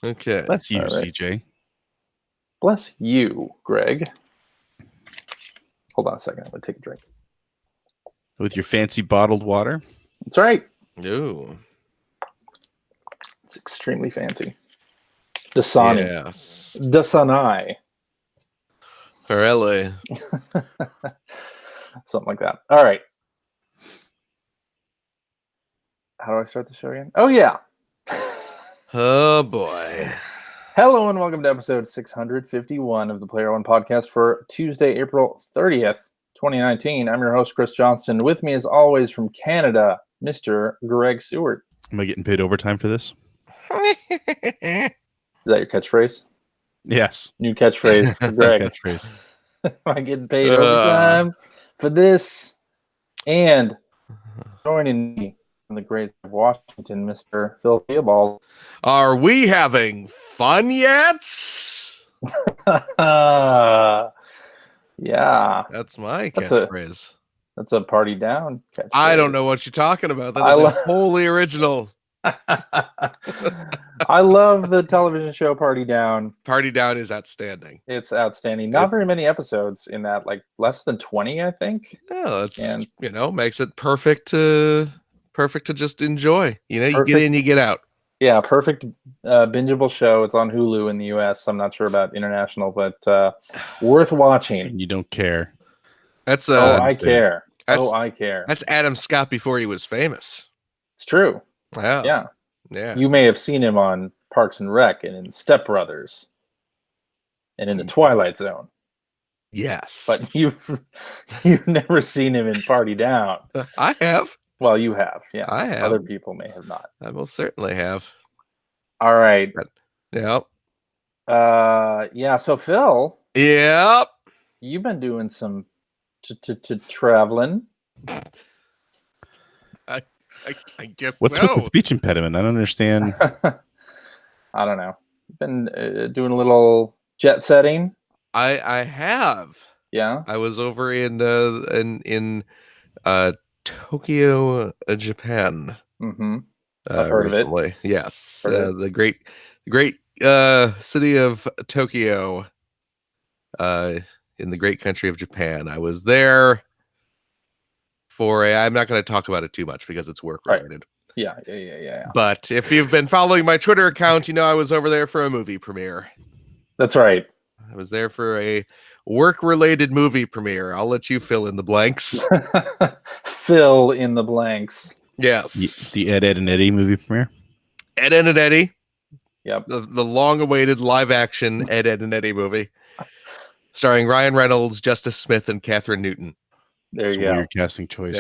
Okay. Bless you, All right. CJ. Bless you, Greg. Hold on a second. I'm going to take a drink. With your fancy bottled water. That's right. Ooh. It's extremely fancy. Dasani. Yes. Dasanai. Really. Something like that. All right. How do I start the show again? Oh, yeah. Oh, boy. Hello and welcome to episode 651 of the Player One podcast for Tuesday, April 30th, 2019. I'm your host, Chris Johnston. With me, as always, from Canada, Mr. Greg Seward. Am I getting paid overtime for this? Is that your catchphrase? Yes. New catchphrase for Greg. Catchphrase. Am I getting paid overtime for this? And joining me from the great of Washington, Mr. Phil Theobald. Are we having fun yet? Yeah. That's my That's catchphrase. That's a party down catchphrase. I don't know what you're talking about. That is wholly original. I love the television show Party Down. Party Down is outstanding. It's outstanding. Not very many episodes in that, like less than 20, I think. Yeah, it's makes it perfect to just enjoy. You Perfect. get in, you get out. Yeah, perfect bingeable show. It's on Hulu in the US. I'm not sure about international, but worth watching. And you don't care. That's I care. I care. That's Adam Scott before he was famous. It's true. Yeah. You may have seen him on Parks and Rec and in Step Brothers and in The Twilight Zone. Yes. But you've never seen him in Party Down. I have. Well, you have. Yeah. I have. Other people may have not. I most certainly have. All right. Yep. Yeah, so Phil. Yep. You've been doing some traveling. I guess What's so. with the speech impediment? I don't understand. I don't know. Been doing a little jet setting. I have. Yeah. I was over in Tokyo, Japan. Mm-hmm. I've heard recently. of it. Yes. The great city of Tokyo. In the great country of Japan. I was there for I'm not going to talk about it too much because it's work related. Right. Yeah. But if you've been following my Twitter account, you know I was over there for a movie premiere. That's right. I was there for a work-related movie premiere. I'll let you fill in the blanks. Fill in the blanks. Yes. The Ed, Edd and Eddy movie premiere. Ed, Edd and Eddy. Yep. The long-awaited live-action Ed, Edd and Eddy movie. Starring Ryan Reynolds, Justice Smith, and Catherine Newton. There you It's a go. weird casting choice.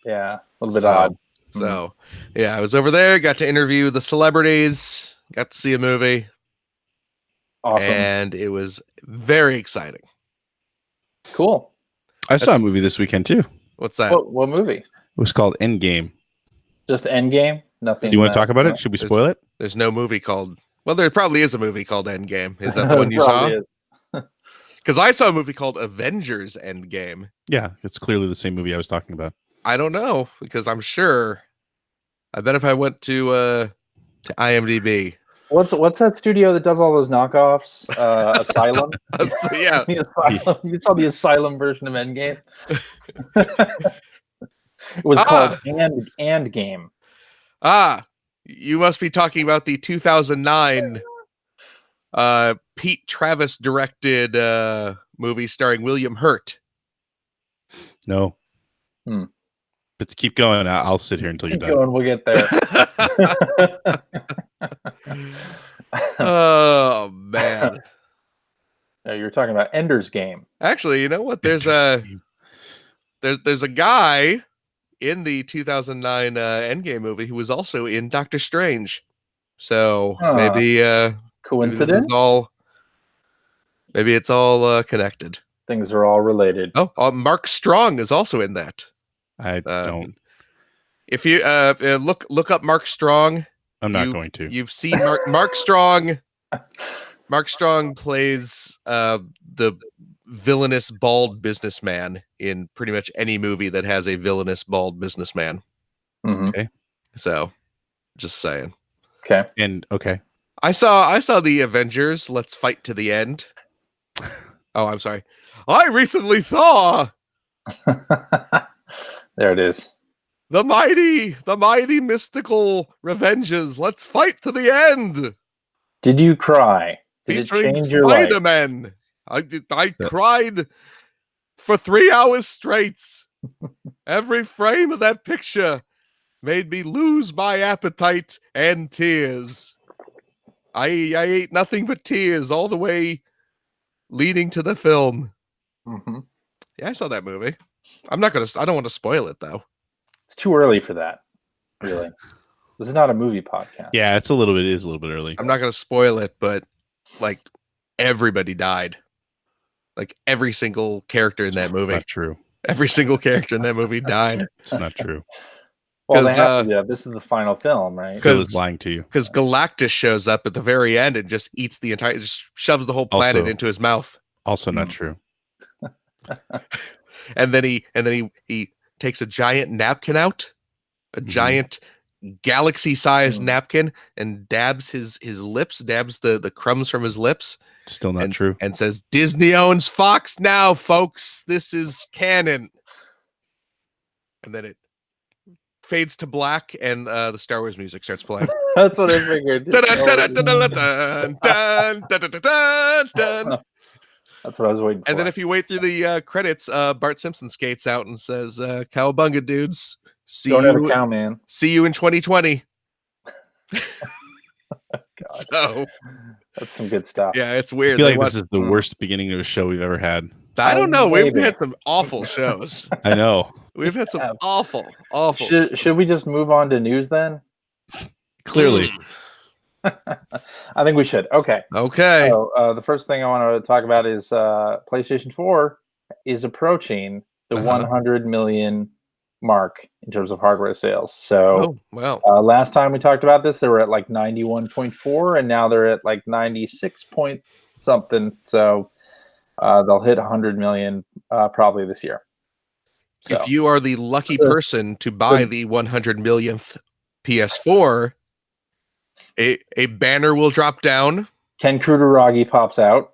Yeah. A little bit odd. So, yeah, I was over there, got to interview the celebrities, got to see a movie. Awesome. And it was very exciting. Cool. I saw a movie this weekend too. What's that? What movie? It was called Endgame. Just Endgame? Nothing. Do you want to talk about it? Should we spoil it? There's no movie called... Well, there probably is a movie called Endgame. Is that the one you saw? Because I saw a movie called Avengers Endgame. Yeah, it's clearly the same movie I was talking about. I don't know, because I'm sure... I bet if I went to IMDb... What's that studio that does all those knockoffs? Asylum? Yeah. Asylum. You saw the Asylum version of Endgame? It was called And Game. You must be talking about the 2009 Pete Travis directed movie starring William Hurt. No. But to keep going, I'll sit here until you're done. Keep going, we'll get there. Oh, man. You're talking about Ender's Game. Actually, you know what? There's a guy in the 2009 Endgame movie who was also in Doctor Strange. So maybe coincidence? Maybe it's all connected. Things are all related. Oh, Mark Strong is also in that. I don't. If you look up Mark Strong, I'm not going to. You've seen Mark Strong. Mark Strong plays the villainous bald businessman in pretty much any movie that has a villainous bald businessman. Mm-hmm. Okay. So, just saying. Okay. And okay. I saw the Avengers. Let's fight to the end. Oh, I'm sorry. I recently saw There it is. the mighty mystical Revenges. Let's fight to the end. Did you cry? Did Featuring it change your life? Spider-Man. I cried for 3 hours straight. Every frame of that picture made me lose my appetite and tears. I ate nothing but tears all the way leading to the film. Mm-hmm. Yeah, I saw that movie. I don't want to spoil it though. It's too early for that. Really, this is not a movie podcast. Yeah, it is a little bit early. I'm not going to spoil it, but like everybody died. Like every single character in that movie. Not true. Every single character in that movie died. It's not true. Well, they have to. Yeah, this is the final film, right? Phil is lying to you. Because Galactus shows up at the very end and just eats the entire, just shoves the whole planet into his mouth. Also not true. And then he takes a giant napkin out, a giant galaxy-sized napkin, and dabs his lips, dabs the crumbs from his lips. Still not true. And says, Disney owns Fox now, folks. This is canon. And then it fades to black, and the Star Wars music starts playing. That's what I figured. That's what I was waiting for. And then if you wait through the credits, Bart Simpson skates out and says, "Cowabunga, dudes. Don't have a cow, man. See you in 2020." So that's some good stuff. Yeah, it's weird. I feel like this is the worst beginning to a show we've ever had. I don't know. We've had some awful shows. I know. We've had some awful. Should we just move on to news then? Clearly. I think we should. Okay. So the first thing I want to talk about is PlayStation 4 is approaching the 100 million mark in terms of hardware sales. So last time we talked about this, they were at like 91.4, and now they're at like 96 point something. So they'll hit 100 million probably this year. So, if you are the lucky person to buy the 100 millionth PS4, a banner will drop down. Ken Kutaragi pops out,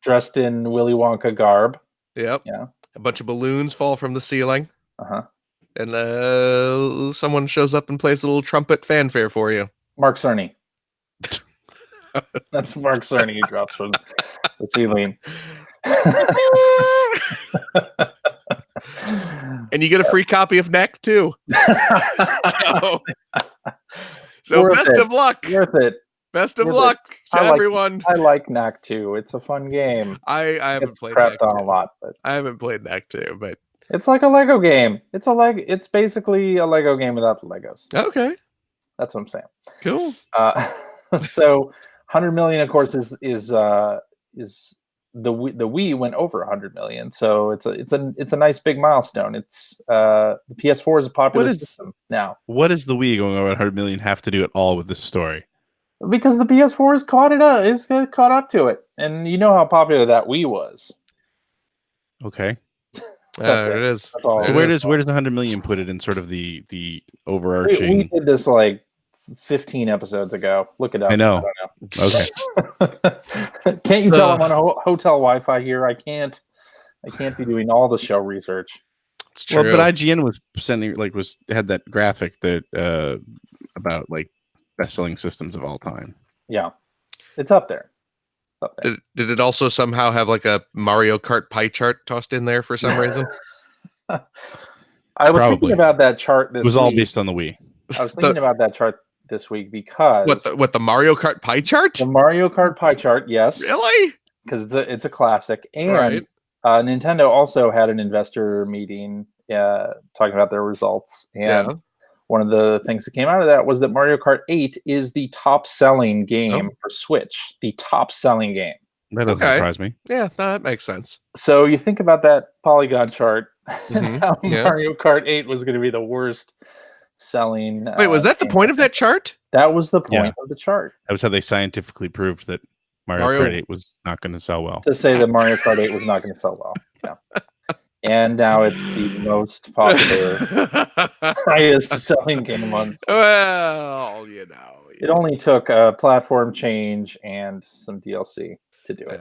dressed in Willy Wonka garb. Yep. Yeah. A bunch of balloons fall from the ceiling. Uh-huh. And someone shows up and plays a little trumpet fanfare for you. Mark Cerny. That's Mark Cerny who drops from the ceiling. And you get a free copy of Neck too. So best of luck. Worth it. Best of luck to everyone. I like Knack 2. It's a fun game. I haven't played Knack on a lot, but I haven't played Knack 2, but it's like a Lego game. It's basically a Lego game without the Legos. Okay. That's what I'm saying. Cool. So 100 million, of course, is the Wii went over 100 million. So it's a nice big milestone. It's the PS4 is a popular system now. What does the Wii going over 100 million have to do at all with this story? Because the PS4 is caught up to it, and you know how popular that Wii was. Okay. There it is. So where does the 100 million put it in sort of the overarching? We did this like 15 episodes ago. Look it up. I know. Okay. Can't you tell I'm on a hotel Wi-Fi here? I can't be doing all the show research. It's true. Well, but IGN was sending had that graphic that about like best-selling systems of all time. Yeah, it's up there. Did it also somehow have like a Mario Kart pie chart tossed in there for some reason? I was thinking about that chart this week. It was all based on the Wii. I was thinking about that chart this week because what the Mario Kart pie chart? The Mario Kart pie chart, yes. Really? Because it's a classic. And Nintendo also had an investor meeting talking about their results. And one of the things that came out of that was that Mario Kart 8 is the top-selling game for Switch. The top-selling game. That doesn't surprise me. Yeah, that makes sense. So you think about that Polygon chart and how Mario Kart 8 was going to be the worst selling. Wait, was that the point of that chart? That was the point of the chart. That was how they scientifically proved that Mario Kart 8 was not going to sell well. To say that Mario Kart 8 was not going to sell well. Yeah. And now it's the most popular, highest selling game on. Well, you know. It only took a platform change and some DLC to do it.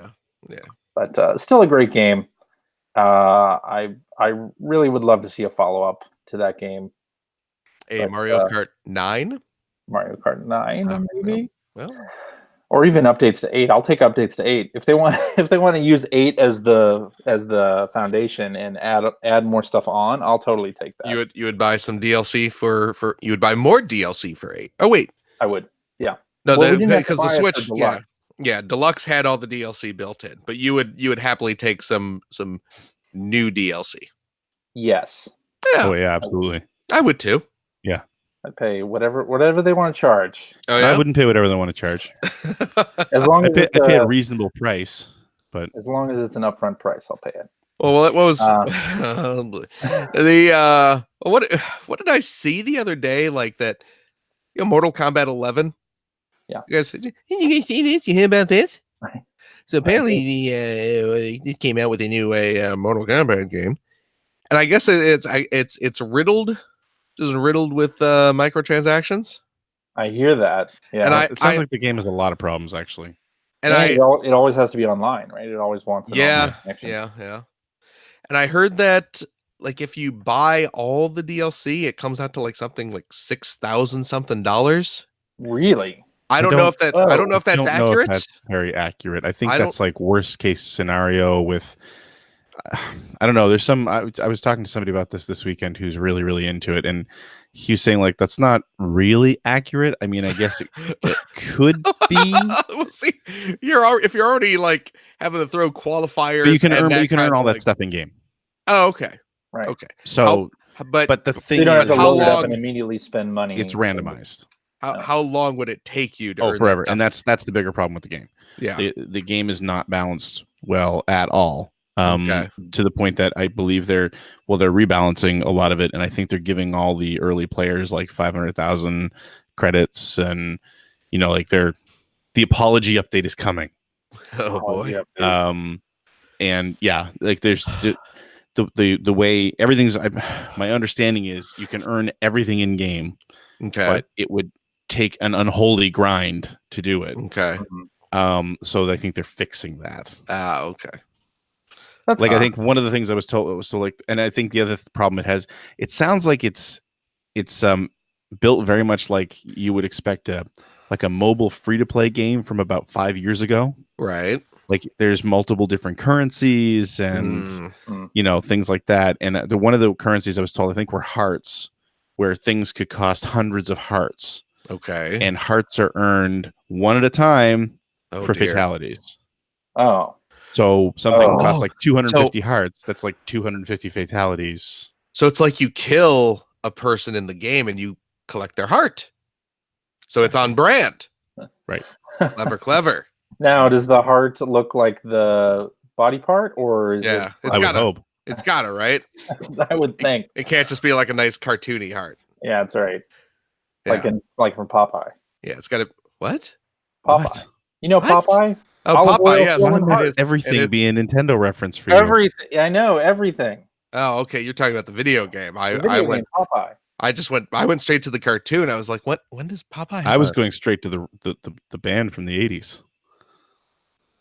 Yeah. But still a great game. I really would love to see a follow up to that game. Mario Kart 9. Mario Kart 9, maybe. Well, or even updates to 8. I'll take updates to 8 if they want. If they want to use 8 as the foundation and add more stuff on, I'll totally take that. You would buy some DLC for you would buy more DLC for 8. Oh wait, I would. Yeah. No, Well, because the Switch, Deluxe. yeah, Deluxe had all the DLC built in, but you would happily take some new DLC. Yes. Yeah. Oh yeah, absolutely. I would too. Yeah. I'd pay whatever they want to charge. Oh, yeah? I wouldn't pay whatever they want to charge. As long as I pay a reasonable price, but as long as it's an upfront price, I'll pay it. Well, what was the what did I see the other day? Like that, Mortal Kombat 11. Yeah. You guys see this? You hear about this? Right. So apparently, this came out with a new Mortal Kombat game, and I guess it's riddled with microtransactions. I hear that. Yeah. and it sounds like the game has a lot of problems actually. And it always has to be online, right? It always wants an online connection. Yeah. And I heard that like if you buy all the DLC, it comes out to like something like $6,000 something. Really? I don't know if that's accurate. That's very accurate. I think that's like worst case scenario with. I don't know. There's some. I was talking to somebody about this weekend who's really, really into it, and he was saying like that's not really accurate. I mean, I guess it could be. We'll see. If you're already like having to throw qualifiers, but you can earn all that stuff in game. Oh, okay. Right. Okay. So, but the thing you don't have is, to load it up and immediately spend money. It's randomized. How long would it take you to earn forever? That and that's the bigger problem with the game. Yeah. The game is not balanced well at all. To the point that I believe they're rebalancing a lot of it, and I think they're giving all the early players like 500,000 credits, and like the apology update is coming. Oh boy. And yeah, like there's the way everything's. My understanding is you can earn everything in game, but it would take an unholy grind to do it. Okay. So I think they're fixing that. Okay. That's I think one of the things I was told was and I think the other problem it sounds like it's built very much like you would expect a mobile free-to-play game from about 5 years ago. Right. Like there's multiple different currencies and things like that. And one of the currencies I was told I think were hearts, where things could cost hundreds of hearts. Okay. And hearts are earned one at a time for fatalities. Oh. So something costs like 250 hearts. That's like 250 fatalities. So it's like you kill a person in the game and you collect their heart. So it's on brand. Right. Clever. Now, does the heart look like the body part, or is it? I would hope. It's gotta, right? I would think. It can't just be like a nice cartoony heart. Yeah, that's right. Yeah. Like from Popeye. Yeah, it's gotta what? Popeye. What? You know What? Popeye? Oh, Olive Popeye, oil, yes. full and heart. Everything be a Nintendo reference for you. Everything. I know everything. Oh, okay. You're talking about the video game. The video game, Popeye. I went straight to the cartoon. I was like, what? When does Popeye? I was going straight to the band from the 80s.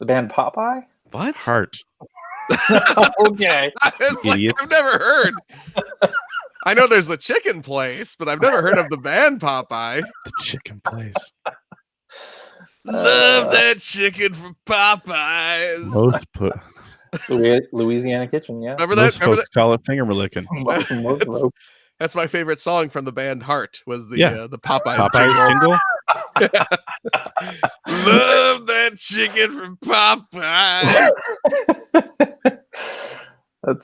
The band Popeye? What? Heart. Okay. I was like, I've never heard. I know there's the chicken place, but I've never heard of the band Popeye. The chicken place. Love that chicken from Popeyes. Louisiana Kitchen, yeah. Remember Most that? Remember folks call it finger licking. That's my favorite song from the band Heart. Was the Popeyes jingle? Love that chicken from Popeyes. That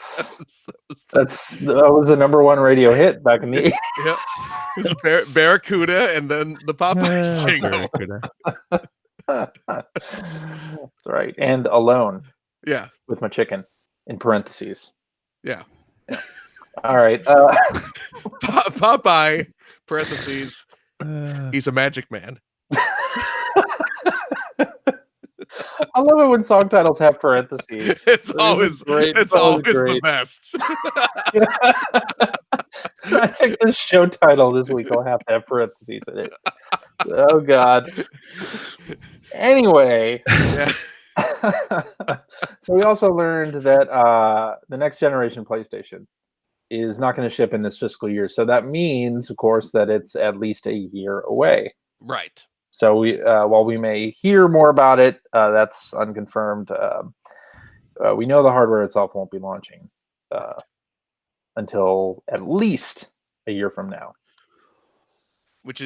was the #1 radio hit back in the 80s. Yep. It was Barracuda and then the Popeyes jingle. That's right. And Alone. Yeah. With my chicken in parentheses. Yeah. All right. Popeye, parentheses, he's a magic man. I love it when song titles have parentheses. It's always great. It's always the best. I think the show title this week will have to have parentheses in it. Oh God. Anyway, Yeah. so we also learned that the next generation PlayStation is not going to ship in this fiscal year. So that means, of course, that it's at least a year away. Right. So while we may hear more about it, that's unconfirmed. We know the hardware itself won't be launching until at least a year from now. Which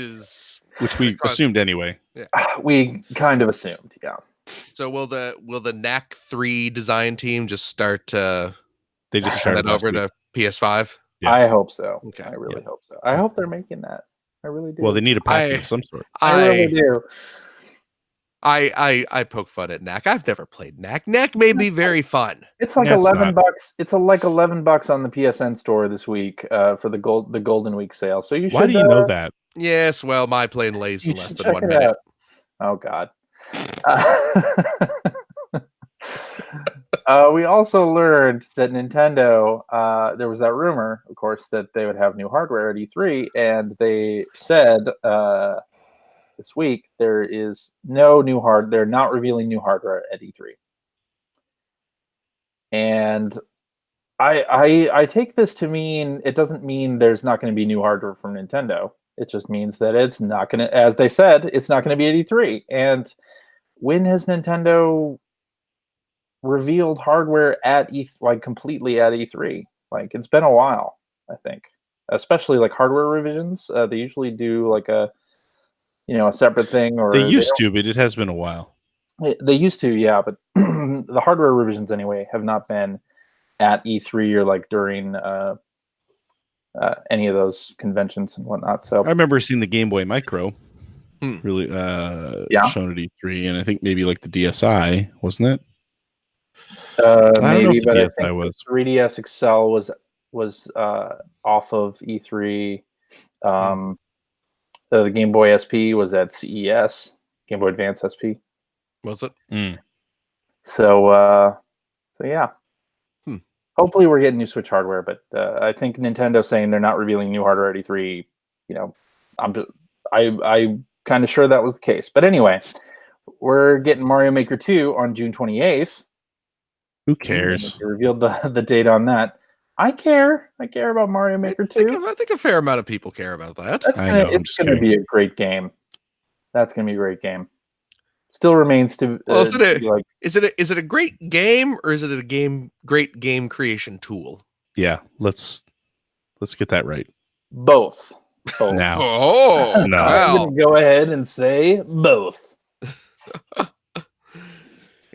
we assumed anyway. Yeah. We kind of assumed, yeah. So will the NAC 3 design team just start They just send started that over to PS5? Yeah. I hope so. Okay. I really hope so. I hope they're making that. I really do. Well, they need a package of some sort. I really do. I poke fun at NAC. I've never played NAC. NAC may be very fun. It's like $11. It's like $11 on the PSN store this week for the Golden Week sale. So you should. Why do you know that? Yes, well, my plane leaves in less than 1 minute. Oh God. We also learned that Nintendo, there was that rumor, of course, that they would have new hardware at E3, and they said this week there is no new they're not revealing new hardware at E3. And I take this to mean it doesn't mean there's not going to be new hardware from Nintendo. It just means that it's not going to, as they said, it's not going to be at E3. And when has Nintendo revealed hardware at completely at E3? Like, it's been a while, I think. Especially like hardware revisions. They usually do like a separate thing, or they used to, but it has been a while. They used to, yeah, but the hardware revisions anyway have not been at E3 or like during any of those conventions and whatnot. So I remember seeing the Game Boy Micro really shown at E3, and I think maybe like the DSi, wasn't it? Maybe, but I think the 3DS XL was off of E3. The Game Boy SP was at CES, Game Boy Advance SP. Was it? So yeah. Hopefully we're getting new Switch hardware, but I think Nintendo saying they're not revealing new hardware at E3, I'm kind of sure that was the case. But anyway, we're getting Mario Maker 2 on June 28th. Who cares? They revealed the date on that. I care. I care about Mario Maker 2. I think a fair amount of people care about that. It's going to be a great game. That's going to be a great game. Still remains to is it a great game, or is it a great game creation tool? Yeah, let's get that right. Both. Now. Oh, no. I'm going to go ahead and say both.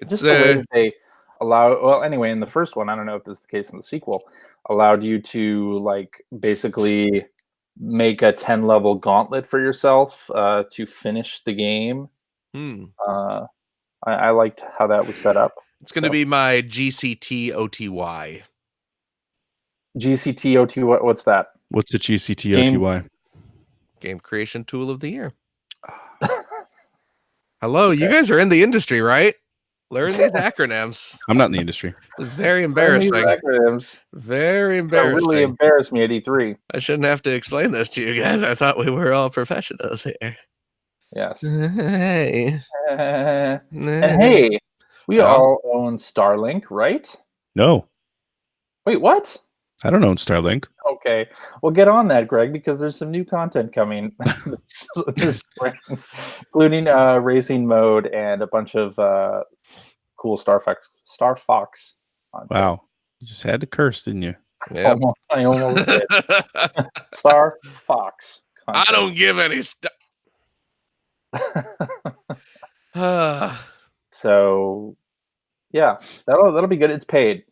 Just the way that they allow. Well, anyway, in the first one, I don't know if this is the case in the sequel, allowed you to like basically make a 10-level gauntlet for yourself to finish the game. I liked how that was set up. It's going to be my GCT OTY. GCT OTY, what's that? What's the GCT OTY? Game creation tool of the year. Hello, you guys are in the industry, right? Learn these acronyms. I'm not in the industry. It's very embarrassing. Acronyms. Very embarrassing. Really embarrassed me at E3. I shouldn't have to explain this to you guys. I thought we were all professionals here. Yes. Hey. Hey, we all own Starlink, right? No. Wait, what? I don't own Starlink. Okay. Well, get on that, Greg, because there's some new content coming this spring, including racing mode and a bunch of cool Star Fox content. Wow. You just had to curse, didn't you? Yeah. I almost did. Star Fox content. I don't give any stuff. So yeah, that'll be good. It's paid,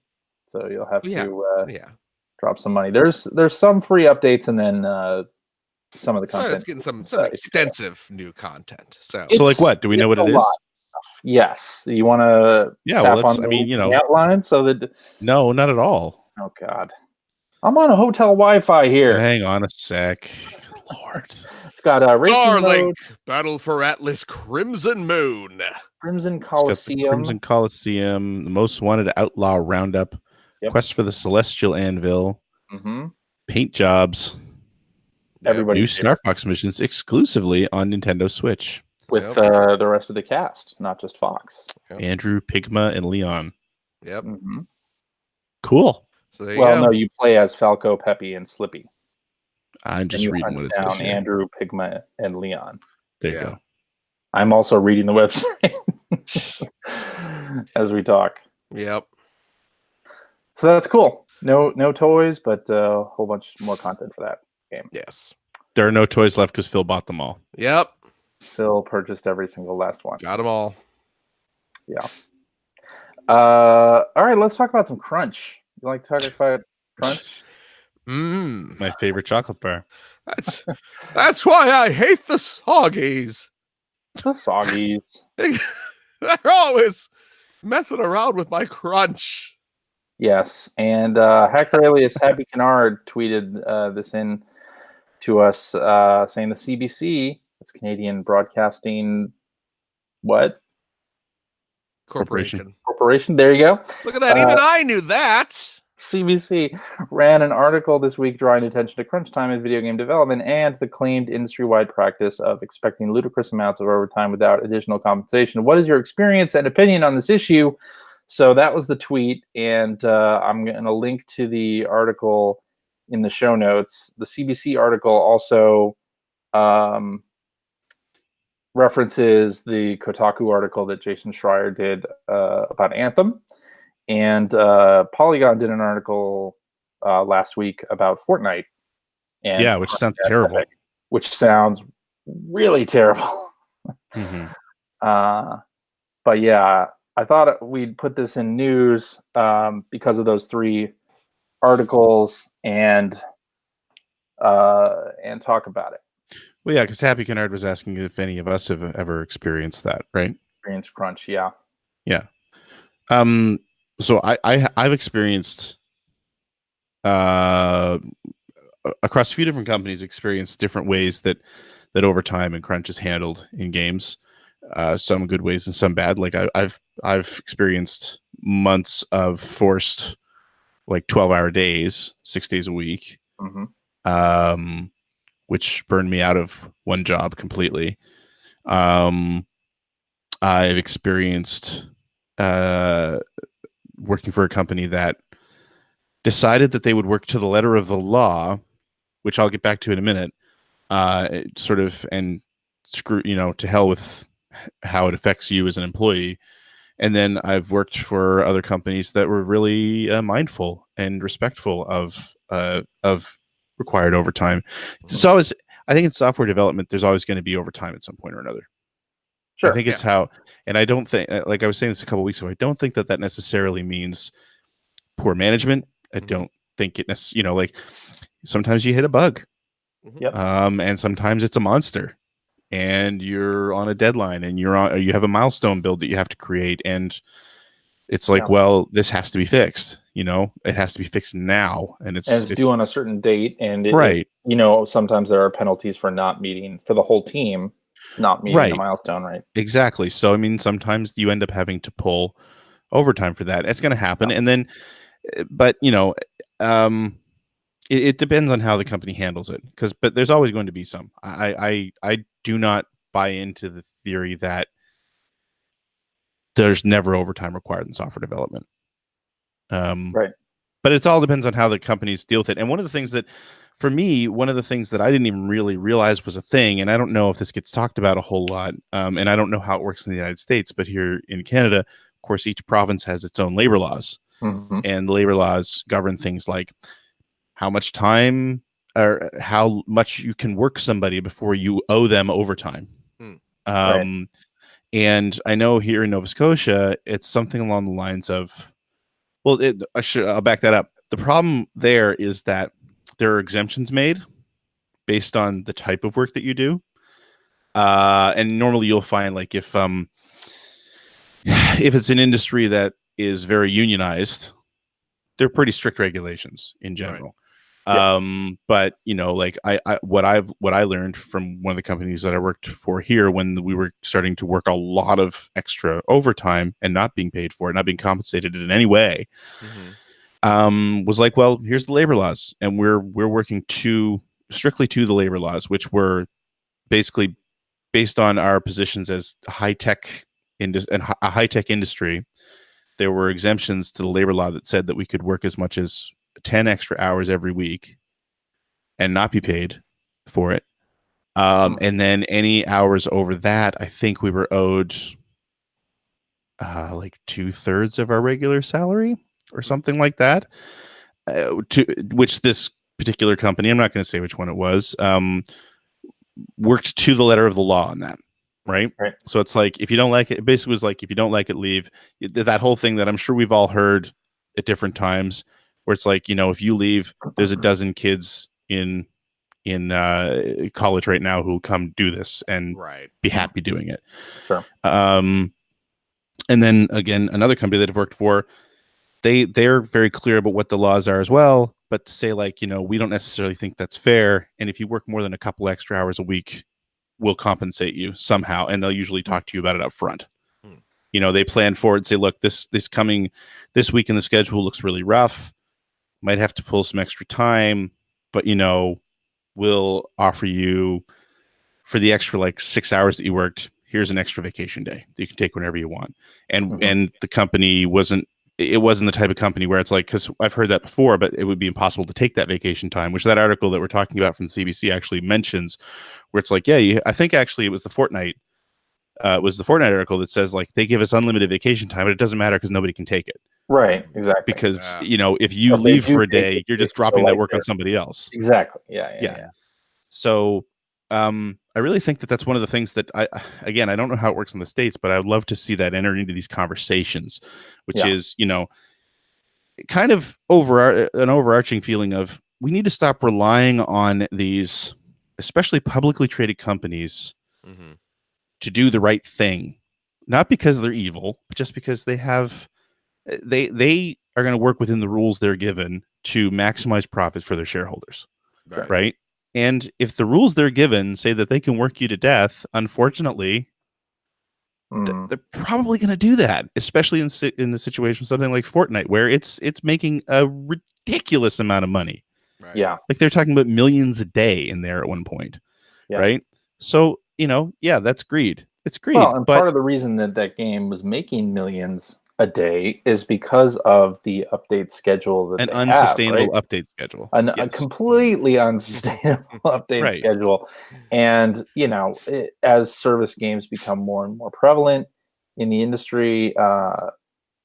so you'll have to drop some money. There's some free updates, and then some of the content. It's getting some extensive new content. So like what? Do we know what it is? Yes. You want to? Yeah. Well, let's. Outline so that. No, not at all. Oh God, I'm on a hotel Wi-Fi here. Hang on a sec. Good Lord. It's got a racing mode. Battle for Atlas Crimson Moon. Crimson Coliseum. Crimson Coliseum. The Most Wanted Outlaw Roundup. Quest for the Celestial Anvil. Mm-hmm. Paint Jobs. everybody new Star Fox missions exclusively on Nintendo Switch with the rest of the cast, not just Fox. Andrew, Pigma, and Leon. Yep. Mm-hmm. Cool. So there you go. No, you play as Falco, Peppy, and Slippy. I'm just reading what it says here. Andrew, Pigma, and Leon. There you go. I'm also reading the website as we talk. Yep. So that's cool. No toys, but a whole bunch more content for that game. Yes. There are no toys left because Phil bought them all. Yep. Phil purchased every single last one. Got them all. Yeah. All right, let's talk about some Crunch. You like talking about Crunch? My favorite chocolate bar. That's why I hate the Soggies. The Soggies. They're always messing around with my Crunch. Yes, and hacker alias Happy Kennard tweeted this in to us saying the CBC, it's Canadian Broadcasting, what? Corporation. There you go. Look at that. Even I knew that. CBC ran an article this week drawing attention to crunch time in video game development and the claimed industry-wide practice of expecting ludicrous amounts of overtime without additional compensation. What is your experience and opinion on this issue? So that was the tweet, and I'm going to link to the article in the show notes. The CBC article also references the Kotaku article that Jason Schreier did about Anthem. And Polygon did an article last week about Fortnite. And which sounds terrible. Epic, which sounds really terrible. But yeah, I thought we'd put this in news because of those three articles and talk about it. Well, yeah, because Happy Kennard was asking if any of us have ever experienced that, right? Experienced crunch, yeah. Yeah. So I've experienced across a few different companies, experienced different ways that overtime and crunch is handled in games. Some good ways and some bad. Like I've experienced months of forced 12-hour days, 6 days a week, which burned me out of one job completely. I've experienced working for a company that decided that they would work to the letter of the law, which I'll get back to in a minute, and screw, to hell with how it affects you as an employee. And then I've worked for other companies that were really mindful and respectful of required overtime. It's always, I think in software development, there's always going to be overtime at some point or another. Sure. I think it's how, and I don't think, like I was saying this a couple of weeks ago, I don't think that necessarily means poor management. I don't think it necessarily, like sometimes you hit a bug, and sometimes it's a monster, and you're on a deadline, and you have a milestone build that you have to create, and it's like, well, this has to be fixed. It has to be fixed now, and it's due on a certain date, and sometimes there are penalties for not meeting for the whole team. Not meeting the milestone, right? Exactly. So, I mean, sometimes you end up having to pull overtime for that. It's going to happen. And then, but, it depends on how the company handles it. But there's always going to be some. I do not buy into the theory that there's never overtime required in software development. Right. But it all depends on how the companies deal with it. And one of the things that I didn't even really realize was a thing, and I don't know if this gets talked about a whole lot, and I don't know how it works in the United States, but here in Canada, of course, each province has its own labor laws, and labor laws govern things like how much time or how much you can work somebody before you owe them overtime. And I know here in Nova Scotia, it's something along the lines of, I'll back that up. The problem there is that there are exemptions made based on the type of work that you do. And normally you'll find like if it's an industry that is very unionized, they're pretty strict regulations in general. But like what I learned from one of the companies that I worked for here when we were starting to work a lot of extra overtime and not being paid for it, not being compensated in any way, was like, well, here's the labor laws, and we're working strictly to the labor laws, which were basically based on our positions as a high-tech industry. There were exemptions to the labor law that said that we could work as much as 10 extra hours every week and not be paid for it. And then any hours over that, I think we were owed like 2/3 of our regular salary or something like that. To which this particular company, I'm not going to say which one it was, worked to the letter of the law on that. Right. So it's like, if you don't like it, it basically was like, if you don't like it, leave. That whole thing that I'm sure we've all heard at different times, where it's like, if you leave, there's a dozen kids in college right now who will come do this and be happy doing it. Sure. And then again, another company that I've worked for, they're very clear about what the laws are as well, but to say like, we don't necessarily think that's fair. And if you work more than a couple extra hours a week, we'll compensate you somehow. And they'll usually talk to you about it up front. They plan for it and say, look, this week in the schedule looks really rough. Might have to pull some extra time, but we'll offer you, for the extra like 6 hours that you worked, here's an extra vacation day that you can take whenever you want. And the company wasn't the type of company where it's like, because I've heard that before, but it would be impossible to take that vacation time, which that article that we're talking about from the CBC actually mentions, where it's like, I think actually it was the Fortnite article that says like they give us unlimited vacation time, but it doesn't matter because nobody can take it. Right, exactly. Because if you leave for a day, you're just dropping that work on somebody else. Exactly. Yeah. So I really think that that's one of the things that I don't know how it works in the States, but I would love to see that enter into these conversations, which is, kind of an overarching feeling of, we need to stop relying on these, especially publicly traded companies, to do the right thing, not because they're evil, but just because they are going to work within the rules they're given to maximize profits for their shareholders. Right. And if the rules they're given say that they can work you to death, unfortunately, they're probably going to do that, especially in the situation of something like Fortnite, where it's making a ridiculous amount of money. Right. Yeah. Like they're talking about millions a day in there at one point. Yeah. Right. So, that's greed. It's greed. Well, and part of the reason that game was making millions a day is because of the update schedule that an they unsustainable have, update schedule. A completely unsustainable update schedule. And as service games become more and more prevalent in the industry,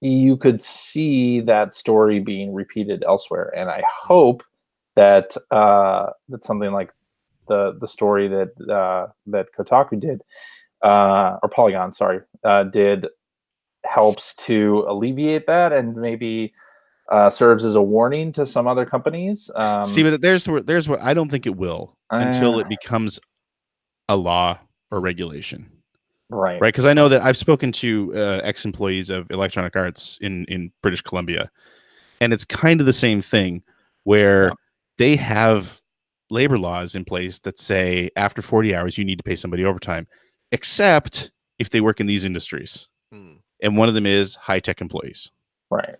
you could see that story being repeated elsewhere. And I hope that something like the story that Kotaku did, or Polygon, did, helps to alleviate that, and maybe serves as a warning to some other companies. See, but there's what I don't think it will until it becomes a law or regulation. Right. Because I know that I've spoken to ex-employees of Electronic Arts in British Columbia, and it's kind of the same thing, where they have labor laws in place that say after 40 hours you need to pay somebody overtime, except if they work in these industries. And one of them is high-tech employees. Right.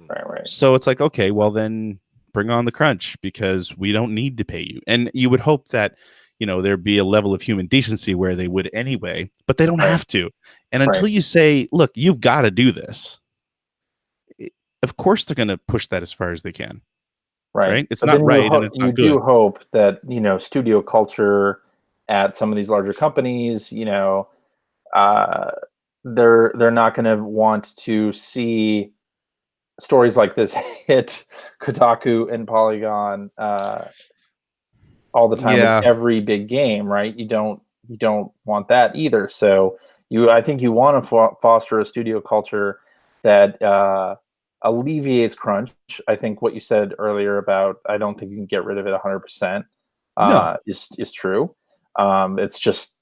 So it's like, okay, well then bring on the crunch, because we don't need to pay you. And you would hope that, there'd be a level of human decency where they would anyway, but they don't have to. And until you say, look, you've got to do this, of course they're going to push that as far as they can. Right? It's not right, and it's not good. You do hope that, studio culture at some of these larger companies, they're not going to want to see stories like this hit Kotaku and Polygon all the time with every big game, right? You don't want that either. So I think you want to foster a studio culture that alleviates crunch. I think what you said earlier about, I don't think you can get rid of it 100%, is true. It's just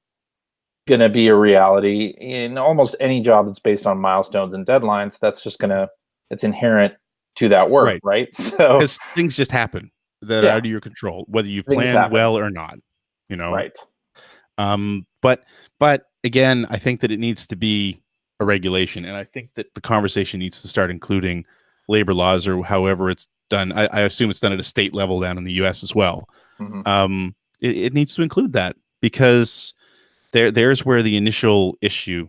going to be a reality in almost any job that's based on milestones and deadlines. That's just it's inherent to that work, right? So because things just happen that are out of your control, whether you've planned well or not, Right. But again, I think that it needs to be a regulation, and I think that the conversation needs to start including labor laws, or however it's done. I assume it's done at a state level down in the US as well. it needs to include that, because there's where the initial issue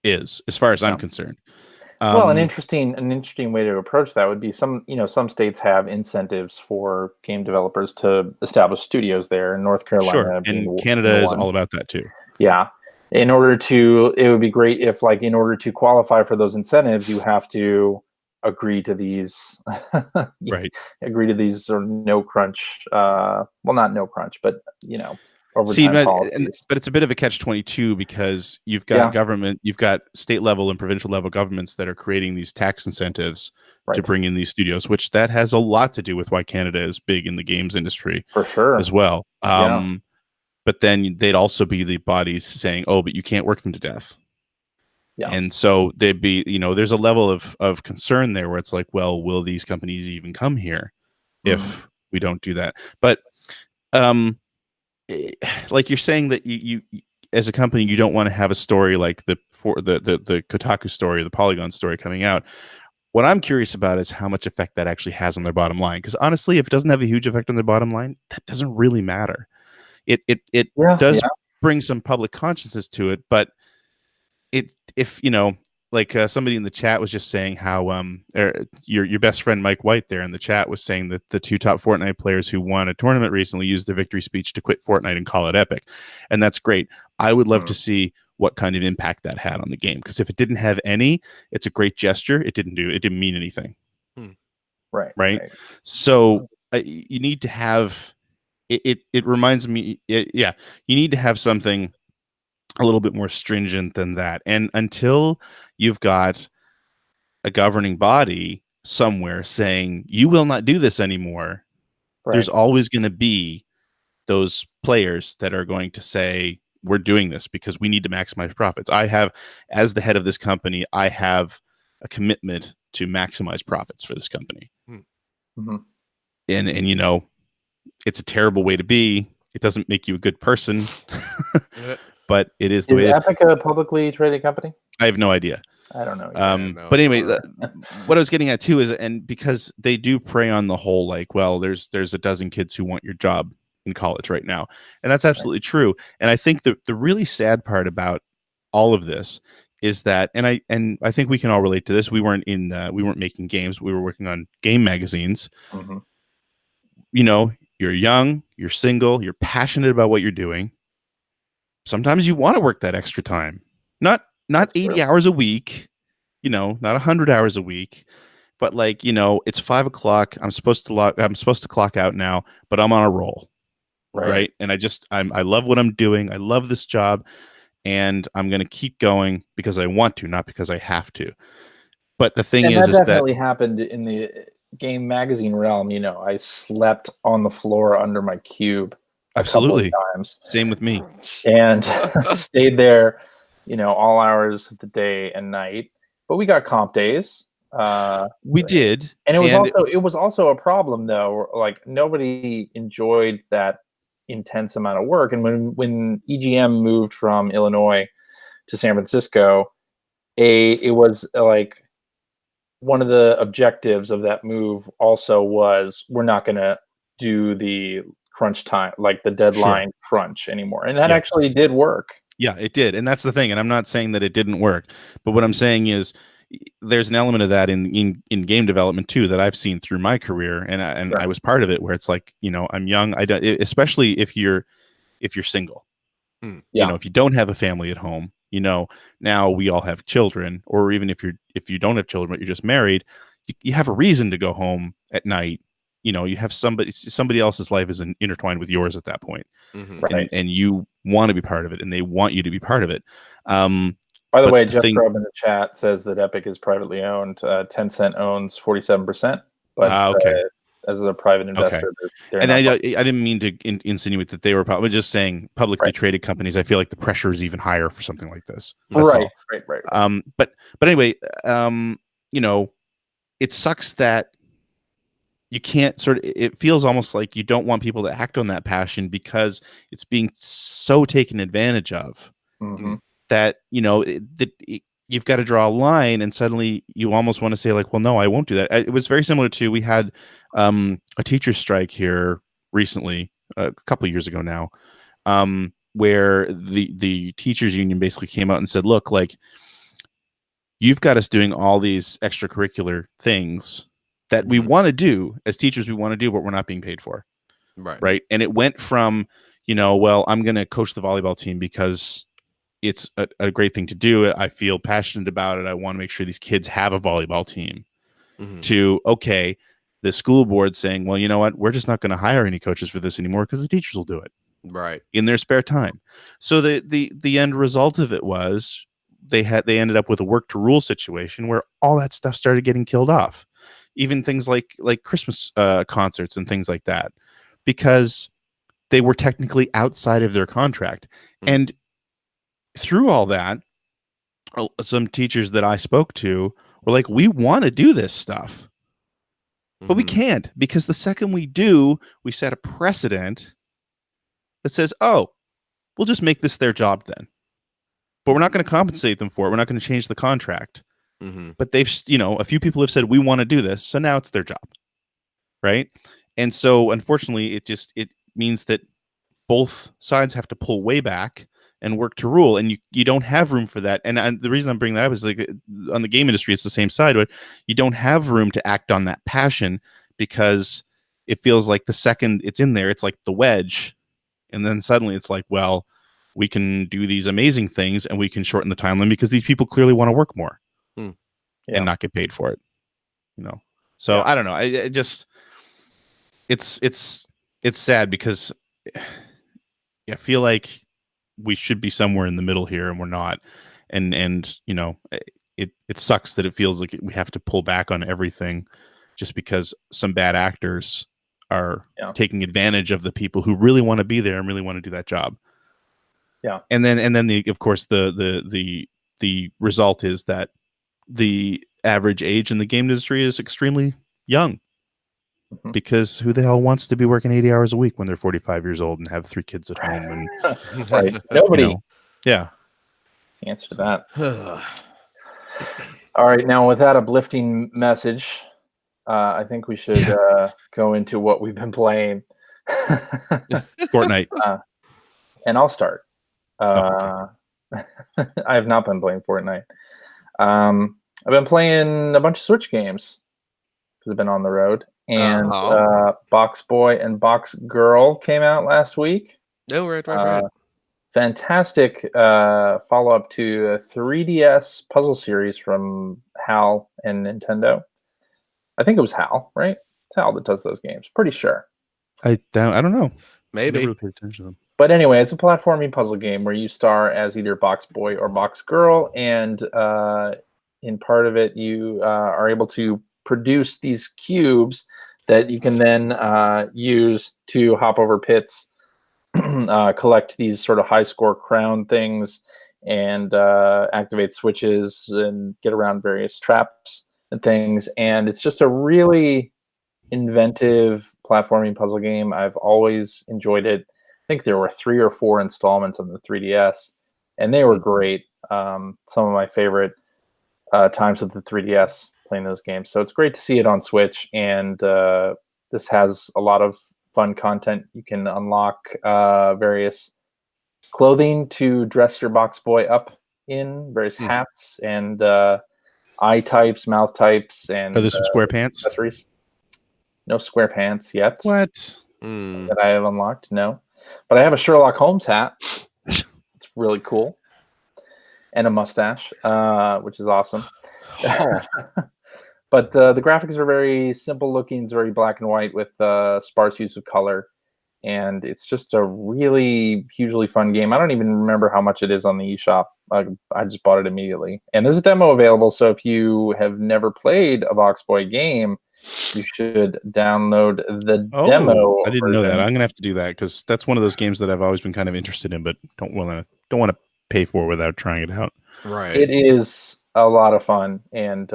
is, as far as I'm concerned. Well, an interesting way to approach that would be some states have incentives for game developers to establish studios there. In North Carolina, sure, and Canada is all about that too. Yeah. It would be great if, like, in order to qualify for those incentives, you have to agree to these, right? Agree to these sort of no crunch, well, not no crunch, but overtime policies. But it's a bit of a catch-22, because you've got government, you've got state level and provincial level governments that are creating these tax incentives to bring in these studios, which that has a lot to do with why Canada is big in the games industry, for sure, as well. But then they'd also be the bodies saying, "Oh, but you can't work them to death." Yeah. And so they'd be, there's a level of concern there where it's like, well, will these companies even come here if we don't do that? But like you're saying that you as a company, you don't want to have a story like the Kotaku story, the Polygon story coming out. What I'm curious about is how much effect that actually has on their bottom line. Because honestly, if it doesn't have a huge effect on their bottom line, that doesn't really matter. It does bring some public consciousness to it, but if like somebody in the chat was just saying how your best friend Mike White there in the chat was saying that the 2 top Fortnite players who won a tournament recently used their victory speech to quit Fortnite and call it epic, and that's great. I would love to see what kind of impact that had on the game, because if it didn't have any, it's a great gesture. It didn't mean anything. Right. So you need to have it reminds me, you need to have something a little bit more stringent than that. And until you've got a governing body somewhere saying you will not do this anymore, there's always going to be those players that are going to say, we're doing this because we need to maximize profits. I have, as the head of this company, I have a commitment to maximize profits for this company. And it's a terrible way to be. It doesn't make you a good person, but it is the way. Is Epic a publicly traded company? I have no idea. I don't know. But anyway, what I was getting at too is, and because they do prey on the whole, like, well, there's a dozen kids who want your job in college right now, and that's absolutely true. And I think the really sad part about all of this is that, and I think we can all relate to this. We weren't making games. We were working on game magazines. You're young, you're single, you're passionate about what you're doing. Sometimes you want to work that extra time, not 80 hours a week, not 100 hours a week, but like, it's 5 o'clock. I'm supposed to clock out now, but I'm on a roll. Right. And I love what I'm doing. I love this job, and I'm going to keep going because I want to, not because I have to. But the thing is that definitely happened in the game magazine realm. I slept on the floor under my cube a couple of times. Same with me. And stayed there, all hours of the day and night. But we got comp days. We did. And it was also a problem, though. Like, nobody enjoyed that intense amount of work. And when EGM moved from Illinois to San Francisco, it was like one of the objectives of that move also was, we're not going to do the crunch time, like the deadline crunch anymore. And that actually did work. Yeah, it did. And that's the thing. And I'm not saying that it didn't work, but what I'm saying is there's an element of that in game development too, that I've seen through my career. And I was part of it, where it's like, I'm young. Especially if you're single, if you don't have a family at home, now we all have children, or even if you don't have children, but you're just married, you have a reason to go home at night. You have somebody else's life is intertwined with yours at that point. And you want to be part of it, and they want you to be part of it. By the way, Jeff Grubb in the chat says that Epic is privately owned. Tencent owns 47%, but as a private investor, and I didn't mean to insinuate that they were probably just saying publicly traded companies. I feel like the pressure is even higher for something like this. That's all. Right. But anyway, it sucks that you can't it feels almost like you don't want people to act on that passion because it's being so taken advantage of. That you've got to draw a line, and suddenly you almost want to say, like, well, no, I won't do that. It was very similar to, we had a teacher strike here recently a couple of years ago now, where the teachers union basically came out and said, look, like, you've got us doing all these extracurricular things that we want to do as teachers, we want to do, but we're not being paid for. Right. And it went from, well, I'm going to coach the volleyball team because it's a great thing to do. I feel passionate about it. I want to make sure these kids have a volleyball team, to, okay, the school board saying, well, you know what? We're just not going to hire any coaches for this anymore because the teachers will do it in their spare time. So the end result of it was they ended up with a work to rule situation where all that stuff started getting killed off. Even things like Christmas concerts and things like that, because they were technically outside of their contract. And through all that, some teachers that I spoke to were like, we want to do this stuff, but we can't, because the second we do, we set a precedent that says, oh, we'll just make this their job then. But we're not going to compensate them for it. We're not going to change the contract. But they've, a few people have said, we want to do this. So now it's their job. Right. And so unfortunately, it means that both sides have to pull way back and work to rule. And you don't have room for that. And the reason I'm bringing that up is, like, on the game industry, it's the same side, but you don't have room to act on that passion, because it feels like the second it's in there, it's like the wedge. And then suddenly it's like, well, we can do these amazing things and we can shorten the timeline because these people clearly want to work more and not get paid for it. So I don't know. I just, it's sad, because I feel like we should be somewhere in the middle here, and we're not. And it sucks that it feels like we have to pull back on everything just because some bad actors are taking advantage of the people who really want to be there and really want to do that job. Yeah. And then of course the result is that the average age in the game industry is extremely young, because who the hell wants to be working 80 hours a week when they're 45 years old and have 3 kids at home? And right. Nobody. Yeah. That's the answer to that. All right. Now, with that uplifting message, I think we should go into what we've been playing. Fortnite. And I'll start. Okay. I have not been playing Fortnite. I've been playing a bunch of Switch games because I've been on the road. And Box Boy and Box Girl came out last week. Oh, right. Fantastic follow-up to a 3DS puzzle series from HAL and Nintendo. I think it was HAL, right? It's HAL that does those games. Pretty sure. I don't know. Maybe. Never really paid attention to them. But anyway, it's a platforming puzzle game where you star as either Box Boy or Box Girl, and in part of it, you are able to produce these cubes that you can then use to hop over pits, collect these sort of high score crown things, and activate switches and get around various traps and things. And it's just a really inventive platforming puzzle game. I've always enjoyed it. I think there were 3 or 4 installments on the 3DS, and they were great. Some of my favorite times with the 3DS playing those games. So it's great to see it on Switch, and this has a lot of fun content. You can unlock various clothing to dress your Box Boy up in, various hats and eye types, mouth types, and are there some square pants? Accessories. No square pants yet. What? That I have unlocked, no. But I have a Sherlock Holmes hat. It's really cool. And a mustache, which is awesome. But the graphics are very simple looking. It's very black and white with sparse use of color. And it's just a really hugely fun game. I don't even remember how much it is on the eShop. I just bought it immediately. And there's a demo available. So if you have never played a Box Boy game, you should download the demo. I didn't know that. I'm gonna have to do that, because that's one of those games that I've always been kind of interested in, but don't want to pay for without trying it out. Right. It is a lot of fun, and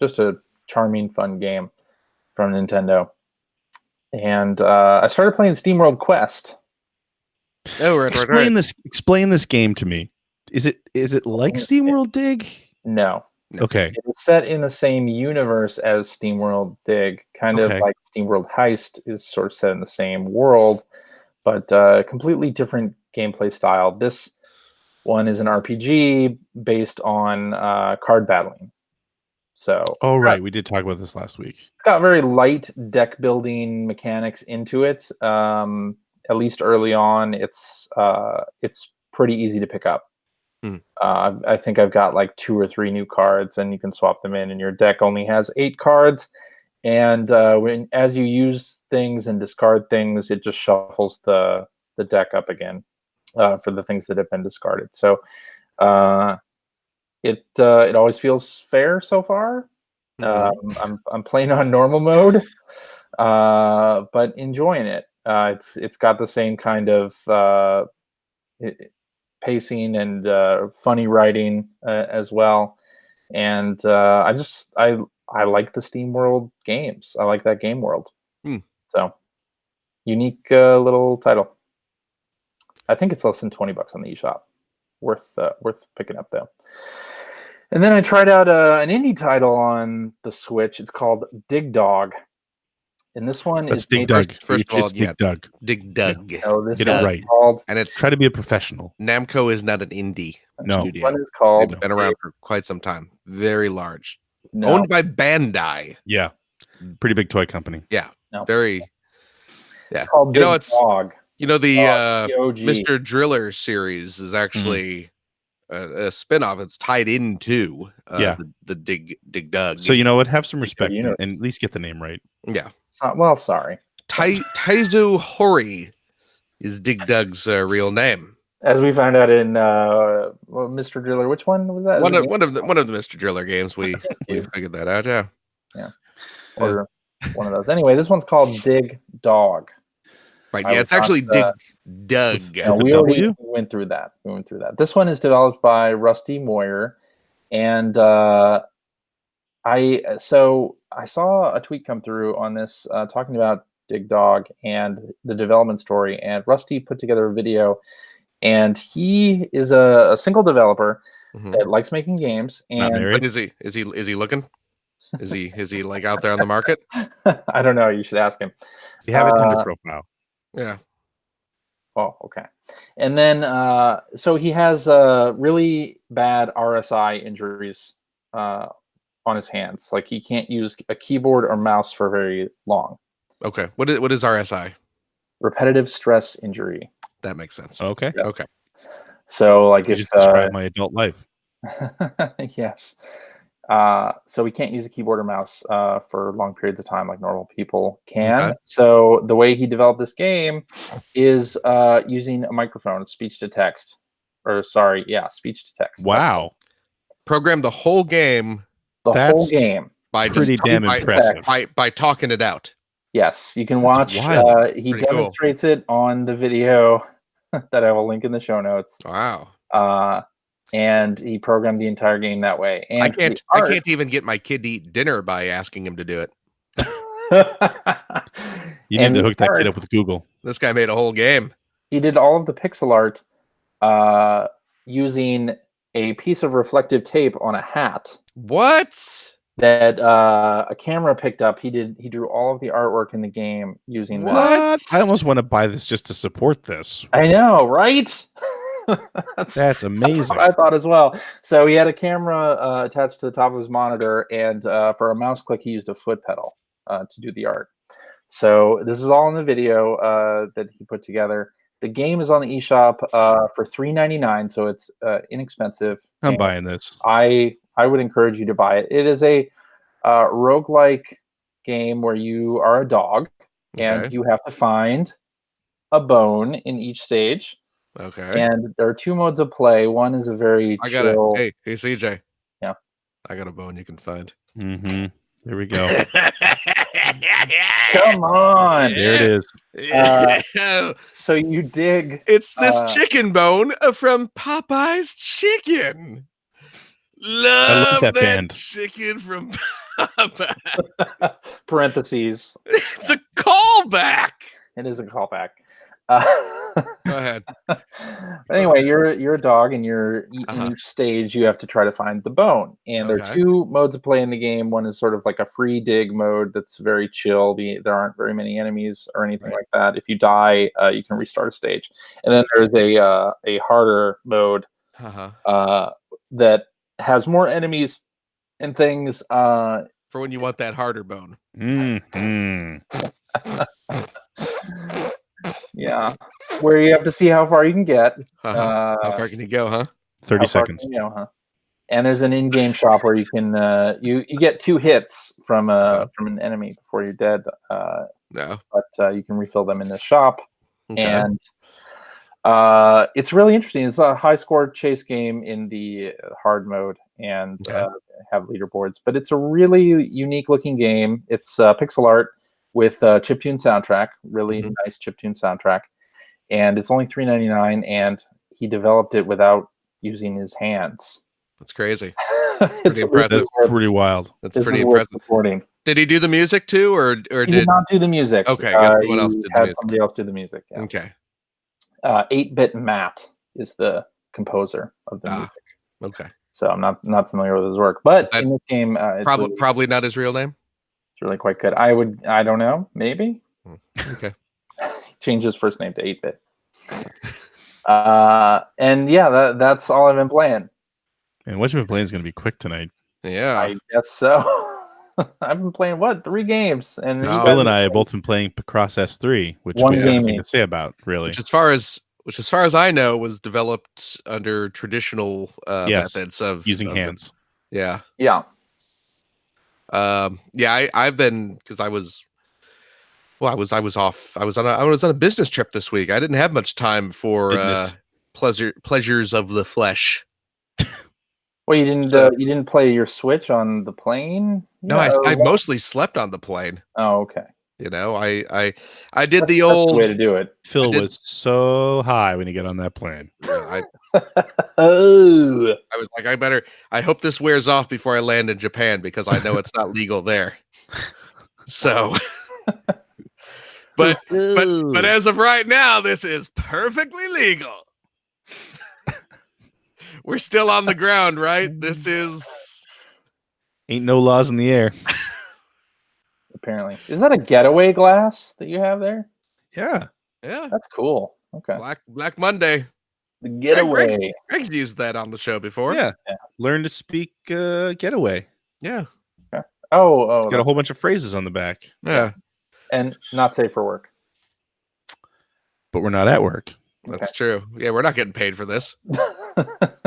just a charming, fun game from Nintendo. And I started playing SteamWorld Quest. Oh, right. Explain this game to me. Is it like SteamWorld Dig? No. Okay. It's set in the same universe as SteamWorld Dig, kind of like SteamWorld Heist is sort of set in the same world. but completely different gameplay style. This one is an RPG based on card battling. So, right, we did talk about this last week. It's got very light deck building mechanics into it. At least early on, it's pretty easy to pick up. I think I've got like 2 or 3 new cards, and you can swap them in. And your deck only has 8 cards, and as you use things and discard things, it just shuffles the deck up again for the things that have been discarded. So it always feels fair so far. I'm playing on normal mode, but enjoying it. It's got the same kind of pacing and funny writing as well, and I like the Steam World games. I like that game world. So unique little title. I think it's less than $20 on the eShop. Worth picking up though. And then I tried out an indie title on the Switch. It's called Dawg. And this one That's is Dig Dug. First of all, it's Dig Dug. Dig Dug. No, this Get is it right. called. And it's Try to be a professional. Namco is not an indie No. studio. One is called. They've been around for quite some time. Very large. No, Owned by Bandai. Yeah. Pretty big toy company. Yeah. No. Very. Yeah. It's called You know, Dawg. the OG. Mr. Driller series is actually a spin-off. It's tied into the Dig Dug. So you know what? Have some respect you know. and at least get the name right. Yeah. Well, sorry. Taizu Hori is Dig Dug's real name. As we found out in Mr. Driller, which one was that? One of the Mr. Driller games. We figured that out. Yeah. Or one of those. Anyway, this one's called Dawg. Right. Yeah, it's actually Dig Dug. No, we already went through that. This one is developed by Rusty Moyer, and I saw a tweet come through on this talking about Dawg and the development story, and Rusty put together a video, and he is a single developer that likes making games. And but is he looking? Is he like out there on the market? I don't know. You should ask him. You have a Tinder profile. Yeah. Oh, okay. And then, so he has really bad RSI injuries on his hands. Like he can't use a keyboard or mouse for very long. Okay. What is RSI? Repetitive stress injury. That makes sense. Okay. Yes. Okay. So, like, You just described my adult life. Yes. So we can't use a keyboard or mouse for long periods of time like normal people can. Okay. So the way he developed this game is using a microphone, speech to text. Speech to text. Wow. Programmed the whole game. Whole game. By pretty damn impressive. By talking it out. Yes, you can watch. He Pretty demonstrates it on the video that I will link in the show notes. Wow. And he programmed the entire game that way. And I can't even get my kid to eat dinner by asking him to do it. You need to hook that kid up with Google. This guy made a whole game. He did all of the pixel art using a piece of reflective tape on a hat. What? That a camera picked up. He drew all of the artwork in the game using that. What? I almost want to buy this just to support this. I know, right? That's amazing. That's what I thought as well. So he had a camera attached to the top of his monitor, and for a mouse click, he used a foot pedal to do the art. So this is all in the video that he put together. The game is on the eShop for $3.99, so it's inexpensive. I'm buying this. I would encourage you to buy it. It is a roguelike game where you are a dog, and you have to find a bone in each stage. Okay. And there are 2 modes of play. One is a very chill. Hey, CJ. Yeah. I got a bone you can find. Mm-hmm. There we go. Come on. There it is. So you dig. It's this chicken bone from Popeye's Chicken. Love that band. Chicken from Popeye. Parentheses. It's a callback. It is a callback. Go ahead. Anyway, you're a dog, and in each stage you have to try to find the bone. And there are two modes of play in the game. One is sort of like a free dig mode that's very chill. There aren't very many enemies or anything like that. If you die, you can restart a stage. And then there's a harder mode that has more enemies and things. For when you want that harder bone. Yeah, where you have to see how far you can get. How far can you go, huh? 30 seconds. And there's an in-game shop where you can you get 2 hits from an enemy before you're dead. But you can refill them in the shop. And it's really interesting. It's a high-score chase game in the hard mode, and have leaderboards. But it's a really unique-looking game. It's pixel art with chiptune soundtrack, really nice chiptune soundtrack, and it's only $3.99. And he developed it without using his hands. That's crazy. Pretty impressive. That's pretty wild. That's pretty impressive. Did he do the music too, or he did not do the music? Okay, someone else did the music. Somebody else do the music. Yeah. Okay. 8-Bit Matt is the composer of the music. Okay. So I'm not familiar with his work, but in this game, it's probably not his real name. It's really quite good. I don't know, maybe. Okay. Change his first name to 8-Bit. And yeah, that's all I've been playing. And what you've been playing is going to be quick tonight. Yeah, I guess so. I've been playing 3 games, and Bill and I have both been playing Picross S3, which we have nothing to say about, really. Which, as far as I know, was developed under traditional methods of using hands. Yeah. I've been, because I was off. I was on a business trip this week. I didn't have much time for pleasures of the flesh. Well, you didn't play your Switch on the plane? No, I mostly slept on the plane. Oh, okay. You know, I did the old way to do it. Phil was so high when you get on that plane. I Oh, was like, I hope this wears off before I land in Japan, because I know it's not legal there. So, but as of right now, this is perfectly legal. We're still on the ground, right? This is... Ain't no laws in the air. Apparently. Is that a Getaway glass that you have there? Yeah. That's cool. Okay. Black Monday. The Getaway. Greg's used that on the show before. Yeah. Learn to speak Getaway. Yeah. Okay. Oh. It's got a whole bunch of phrases on the back. Yeah. And not safe for work. But we're not at work. That's true. Yeah, we're not getting paid for this.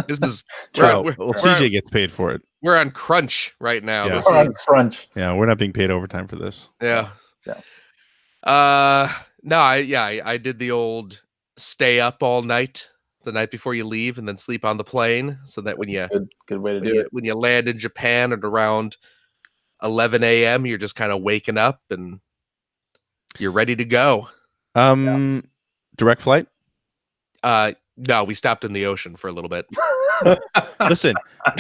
This is CJ gets paid for it. We're on crunch right now. Yeah. We're on crunch. Yeah, we're not being paid overtime for this. Yeah. No, I did the old stay up all night the night before you leave, and then sleep on the plane, so that when you good way to do it. When you land in Japan at around 11 a.m., you're just kind of waking up and you're ready to go. Direct flight? No, we stopped in the ocean for a little bit. Listen. A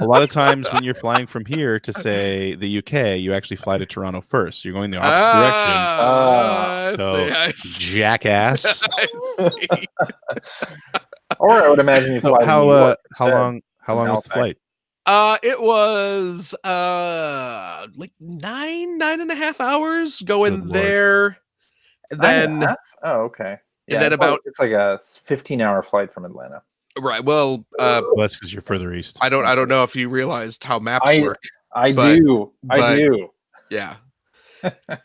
lot of times when you're flying from here to, say, the UK, you actually fly to Toronto first. You're going the opposite direction. I see. Jackass. I see. Or I would imagine you fly how long was the flight? It was like 9.5 hours going there. And then okay. Yeah, and then it's like a 15-hour flight from Atlanta. Right. Well, that's because you're further east. I don't know if you realized how maps work. I do. Yeah.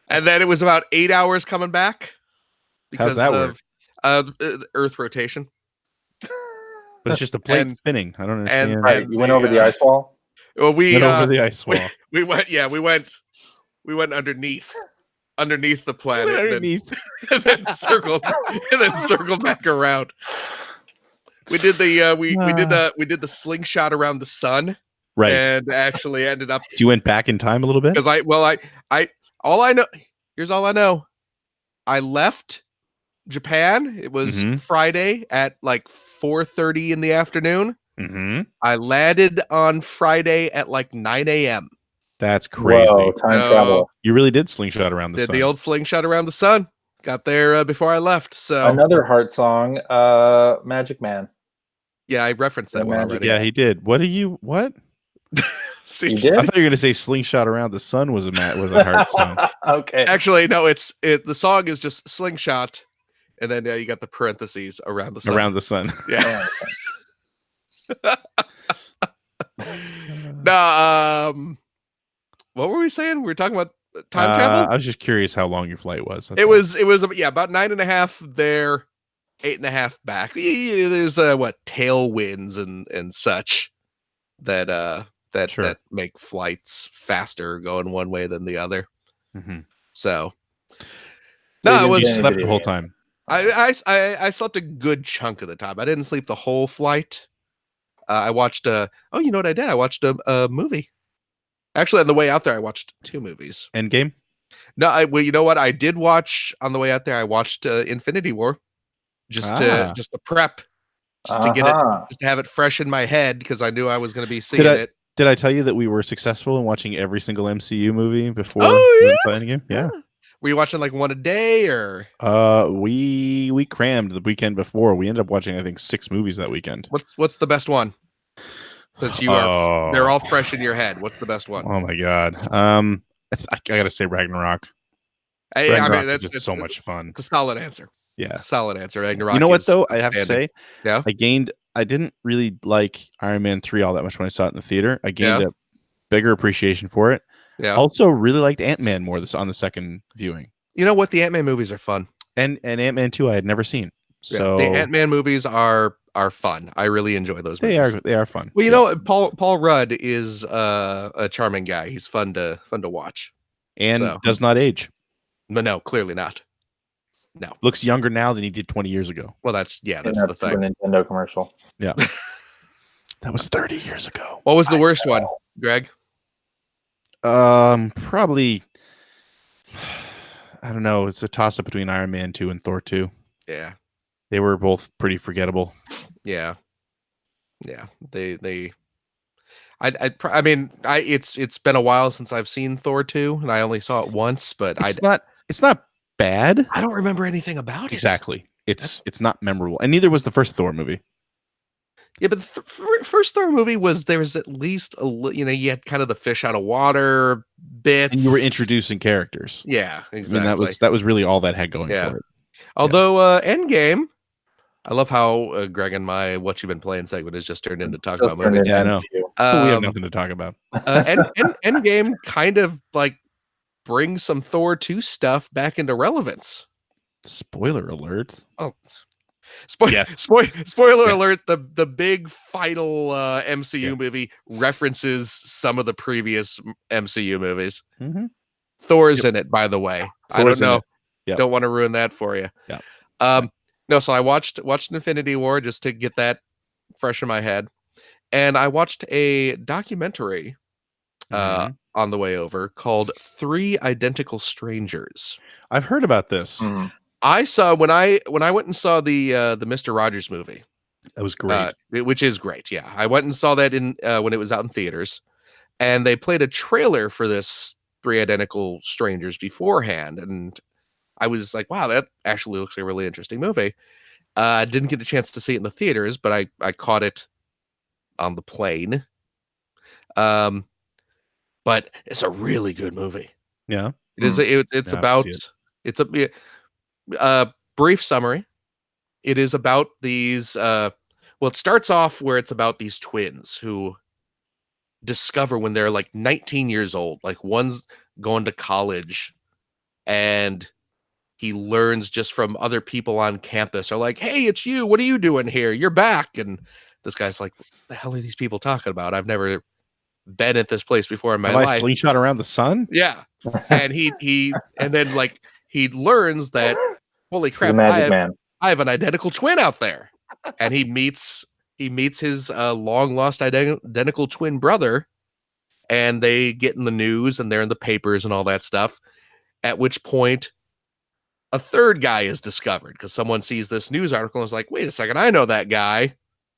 And then it was about 8 hours coming back because How's that of Earth rotation. But it's just a plane spinning. I don't understand. And you went over the ice wall? Well, we went over the ice wall. We went underneath the planet, and then circled back around. We did the we did the slingshot around the sun, right? And actually ended up. You went back in time a little bit, because here's all I know. I left Japan. It was Friday at like 4:30 in the afternoon. Mm-hmm. I landed on Friday at like 9 a.m. That's crazy. Whoa, time travel. You really did slingshot around the Did sun. the old slingshot around the sun. Got there before I left. So Another heart song, Magic Man. yeah, I referenced that one already. Yeah, he did. What? You did? I thought you were gonna say "Slingshot Around the Sun" was a heart song. Okay. Actually, no. The song is just slingshot, and then you got the parentheses around the sun. Around the sun. Yeah. No. What were we saying? We were talking about time travel. I was just curious how long your flight was. It was about 9.5 there, 8.5 back. There's tailwinds and such that make flights faster going one way than the other. Mm-hmm. So no, it was slept the whole time. I slept a good chunk of the time. I didn't sleep the whole flight. I watched you know what I did? I watched a movie. Actually, on the way out there, I watched 2 movies. Endgame? No, you know what? I did watch on the way out there. I watched Infinity War, just to prep, to get it, just to have it fresh in my head because I knew I was going to be seeing it. Did I tell you that we were successful in watching every single MCU movie before Endgame? Yeah. Were you watching like one a day or? We crammed the weekend before. We ended up watching I think 6 movies that weekend. What's the best one? Since they're all fresh in your head. What's the best one? Oh my god. I gotta say Ragnarok. Ragnarok is so much fun. It's a solid answer. Yeah, solid answer. Ragnarok. You know what though? I have to say, yeah, I didn't really like Iron Man 3 all that much when I saw it in the theater. I gained a bigger appreciation for it. Yeah. Also, really liked Ant-Man more on the second viewing. You know what? The Ant-Man movies are fun, and Ant-Man 2 I had never seen. So the Ant-Man movies are fun. I really enjoy those movies. They are fun. Well, you know, Paul Rudd is a charming guy. He's fun to watch. And does not age. But no, clearly not. No. Looks younger now than he did 20 years ago. Well, that's the thing. Nintendo commercial. Yeah. That was 30 years ago. What was the worst one, Greg? Probably I don't know. It's a toss-up between Iron Man 2 and Thor 2. Yeah. They were both pretty forgettable. Yeah. Yeah. I mean, it's been a while since I've seen Thor 2 and I only saw it once, but it's not bad. I don't remember anything about it. Exactly. It's not memorable. And neither was the first Thor movie. Yeah, but the first Thor movie there was at least you had kind of the fish out of water bits. And you were introducing characters. Yeah, exactly. I mean, that was really all that had going for it. Although Endgame, I love how Greg and my What You've Been Playing segment has just turned into talk about movies. Yeah, I know. We have nothing to talk about. Endgame kind of like brings some Thor 2 stuff back into relevance. Spoiler alert. Oh, spoiler alert, the big final MCU movie references some of the previous MCU movies. Mm-hmm. Thor's in it, by the way. I don't know. Don't want to ruin that for you. Yeah. No, so I watched Infinity War just to get that fresh in my head. And I watched a documentary on the way over called 3 Identical Strangers. I've heard about this. Mm-hmm. I saw when I went and saw the Mr. Rogers movie. That was great. Which is great. Yeah. I went and saw that in when it was out in theaters, and they played a trailer for this 3 Identical Strangers beforehand, and I was like, wow, that actually looks like a really interesting movie. I didn't get a chance to see it in the theaters, but I caught it on the plane. But it's a really good movie. Yeah. It is. It's about. It's a brief summary. It is about these. Well, it starts off where it's about these twins who discover when they're like 19 years old. Like one's going to college, and he learns just from other people on campus are like, "Hey, it's you. What are you doing here? You're back." And this guy's like, "What the hell are these people talking about? I've never been at this place before in my life." Slingshot around the sun? Yeah. And he and then like he learns that, holy crap, I have an identical twin out there. And he meets his long lost identical twin brother, and they get in the news and they're in the papers and all that stuff. At which point a third guy is discovered because someone sees this news article and is like, wait a second, I know that guy,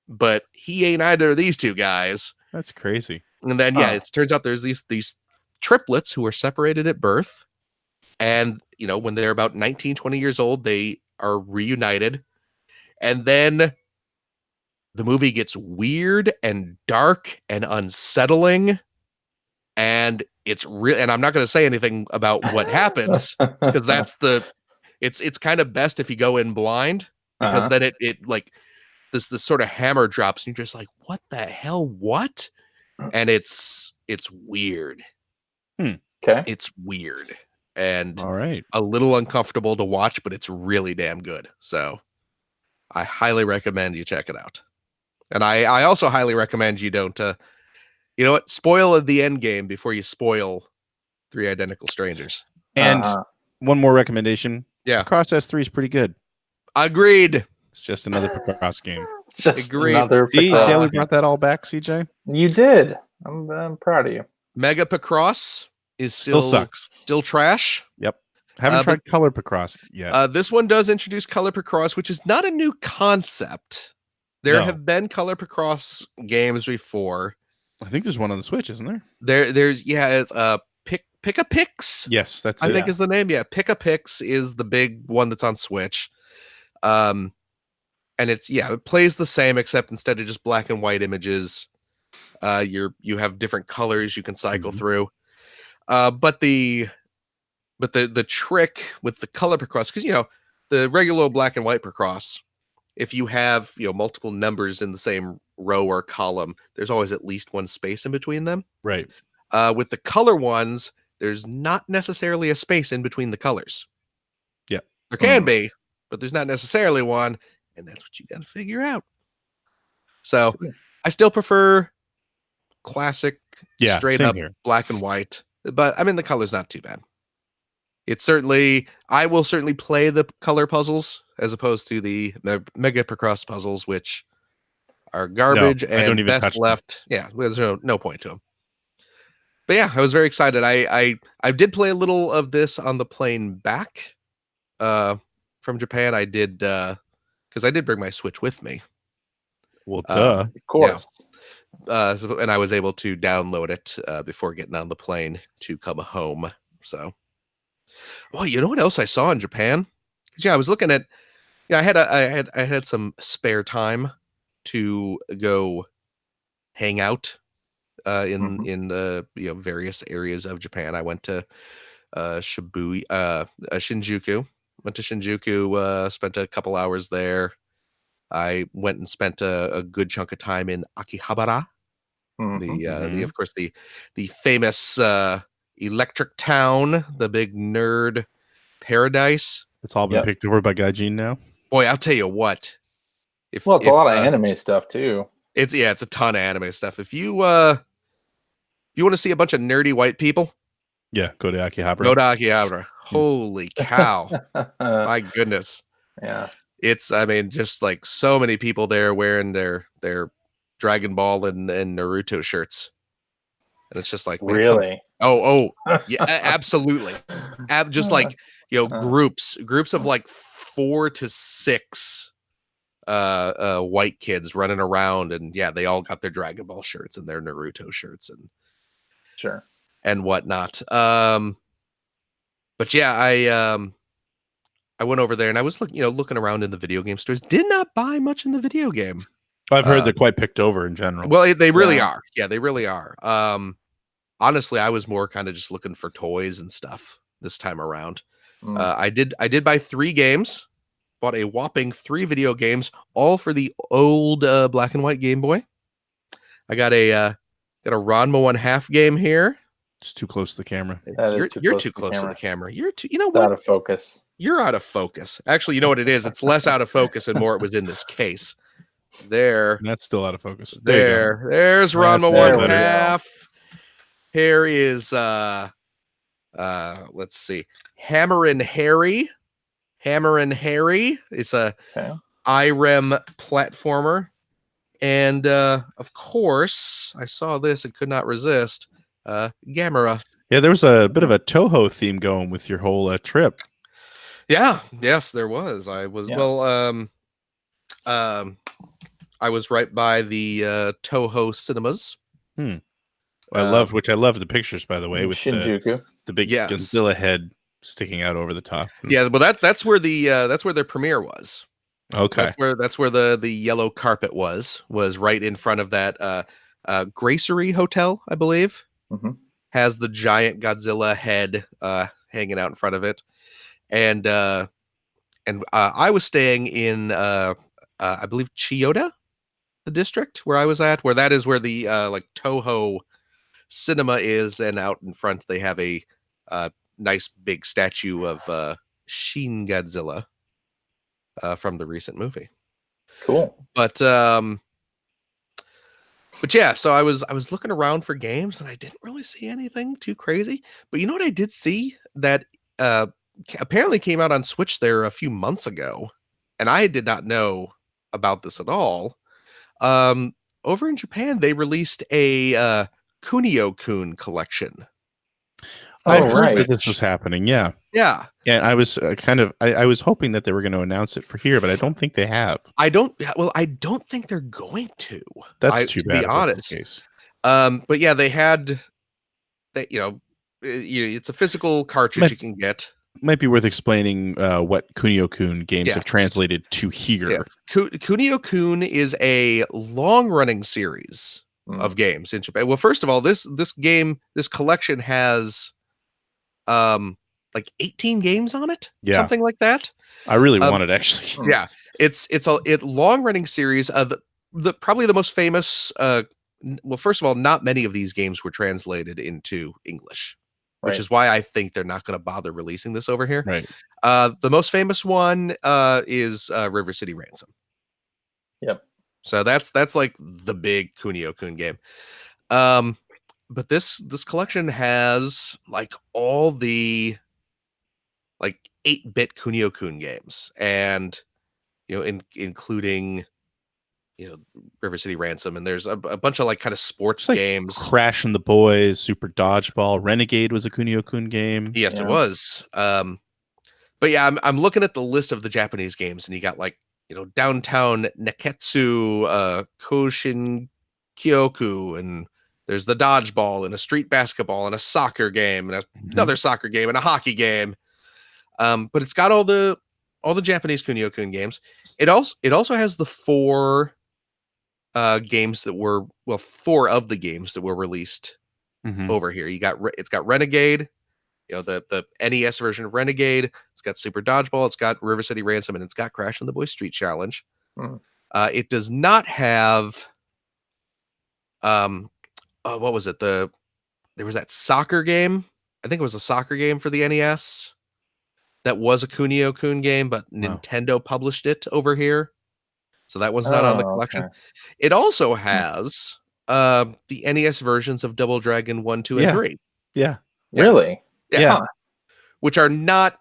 but he ain't either of these 2 guys. That's crazy. And then it turns out there's these triplets who are separated at birth. And, when they're about 19, 20 years old, they are reunited. And then the movie gets weird and dark and unsettling. And it's real. And I'm not going to say anything about what happens because it's kind of best if you go in blind, because then it like this sort of hammer drops and you're just like, what the hell? What? And it's weird. Okay. It's weird and All right. a little uncomfortable to watch, but it's really damn good. So I highly recommend you check it out. And I also highly recommend you don't, spoil the end game before you spoil Three Identical Strangers. And one more recommendation. Yeah. Cross S3 is pretty good. Agreed. It's just another Picross game. Just Agreed. another See, Picross how we game. brought that all back, CJ? You did. I'm proud of you. Mega Picross is Still sucks. Still trash. Yep. Haven't tried Color Picross yet. This one does introduce Color Picross, which is not a new concept. There have been Color Picross games before. I think there's one on the Switch, isn't there? It's Pick-a-Pix. Yes, that's I think is the name. Yeah, Pick-a-Pix is the big one that's on Switch. And it plays the same, except instead of just black and white images, you have different colors you can cycle through. But the trick with the Color Picross, because the regular black and white Picross, if you have multiple numbers in the same row or column, there's always at least one space in between them. Right. With the color ones, there's not necessarily a space in between the colors. Yeah. There can be, but there's not necessarily one, and that's what you got to figure out. So I still prefer classic, straight up black and white, but I mean, the color's not too bad. I will certainly play the color puzzles as opposed to the Mega Picross puzzles, which are garbage and best left. Yeah, there's no point to them. But yeah, I was very excited. I did play a little of this on the plane back from Japan. I did because I did bring my Switch with me. Well, duh. Of course. Yeah. And I was able to download it before getting on the plane to come home. So, well, you know what else I saw in Japan? Yeah, I was looking at. Yeah, I had some spare time to go hang out in the various areas of Japan. I went to Shinjuku. Went to Shinjuku, spent a couple hours there. I went and spent a good chunk of time in Akihabara, of course the famous electric town, the big nerd paradise. It's all been picked over by Gaijin now. Boy, I'll tell you what. It's a lot of anime stuff too. It's a ton of anime stuff. If you want to see a bunch of nerdy white people, go to Akihabara. Go to Akihabara. Holy cow. My goodness. Yeah. It's, just like so many people there wearing their Dragon Ball and Naruto shirts. And it's just like, man, really? Oh, yeah, absolutely. Just like, groups of like 4 to 6 white kids running around, and they all got their Dragon Ball shirts and their Naruto shirts and sure and whatnot. But I went over there and I was looking around in the video game stores. Did not buy much in the video game. I've heard they're quite picked over in general. Well, they really are. Yeah, they really are. Honestly, I was more kind of just looking for toys and stuff this time around. I did buy 3 games. Bought a whopping 3 video games, all for the old black and white Game Boy. I got a Ranma 1/2 game here. It's too close to the camera. You're too close to the camera. You're too, out of focus. You're out of focus. Actually, you know what it is? It's less out of focus and more it was in this case. There. That's still out of focus. There's Ranma 1/2. Here is let's see. Hammer and Harry. It's a IREM platformer. And of course, I saw this and could not resist. Gamera. Yeah, there was a bit of a Toho theme going with your whole trip. Yeah, yes, there was. I was I was right by the Toho cinemas I love the pictures, by the way, with Shinjuku. the big Yes. Godzilla head sticking out over the top. Yeah, well that's where their premiere was. Okay. That's where the yellow carpet was right in front of that Gracery Hotel, I believe. Mm-hmm. Has the giant Godzilla head hanging out in front of it. And I was staying in I believe Chiyoda, the district where I was at, where that is where the like Toho cinema is, and out in front they have a nice big statue of Shin Godzilla from the recent movie. Cool. But yeah, so I was looking around for games and I didn't really see anything too crazy. But you know what I did see that apparently came out on Switch there a few months ago, and I did not know about this at all. Over in Japan, they released a Kunio-kun collection. I Oh, heard right. that this was happening. Yeah. Yeah. And I was I was hoping that they were going to announce it for here, but I don't think they have. I don't think they're going to. That's too bad. To be honest. The case. But yeah, they had that. It's a physical cartridge you can get. Might be worth explaining what Kunio-kun games have Yes. translated to here. Yeah. Kunio-kun is a long-running series of games in Japan. Well, first of all, this collection has like 18 games on it, something like that. I really want it, actually. Yeah, it's a long-running series. The probably the most famous. Well, first of all, not many of these games were translated into English, which is why I think they're not going to bother releasing this over here. Right. The most famous one is River City Ransom. Yep. So that's like the big Kunio-kun game. But this collection has like all the like 8-bit Kunio-kun games, and including River City Ransom, and there's a bunch of like kind of sports games. Crash and the Boys, Super Dodgeball, Renegade was a Kunio-kun game. Yes, it was. But yeah, I'm looking at the list of the Japanese games, and you got like Downtown Neketsu, Koshin Kyoku, and there's the dodgeball and a street basketball and a soccer game and another soccer game and a hockey game. But it's got all the Japanese Kunio-kun games. It also has the 4 games that were 4 of the games that were released over here. It's got Renegade, the NES version of Renegade. It's got Super Dodgeball. It's got River City Ransom, and it's got Crash and the Boys Street Challenge. It does not have what was it? There was that soccer game. I think it was a soccer game for the NES. That was a Kunio-kun game, but Nintendo published it over here. So that one's not on the collection. Okay. It also has the NES versions of Double Dragon 1, 2, and 3. Yeah. Really? Yeah. Which are not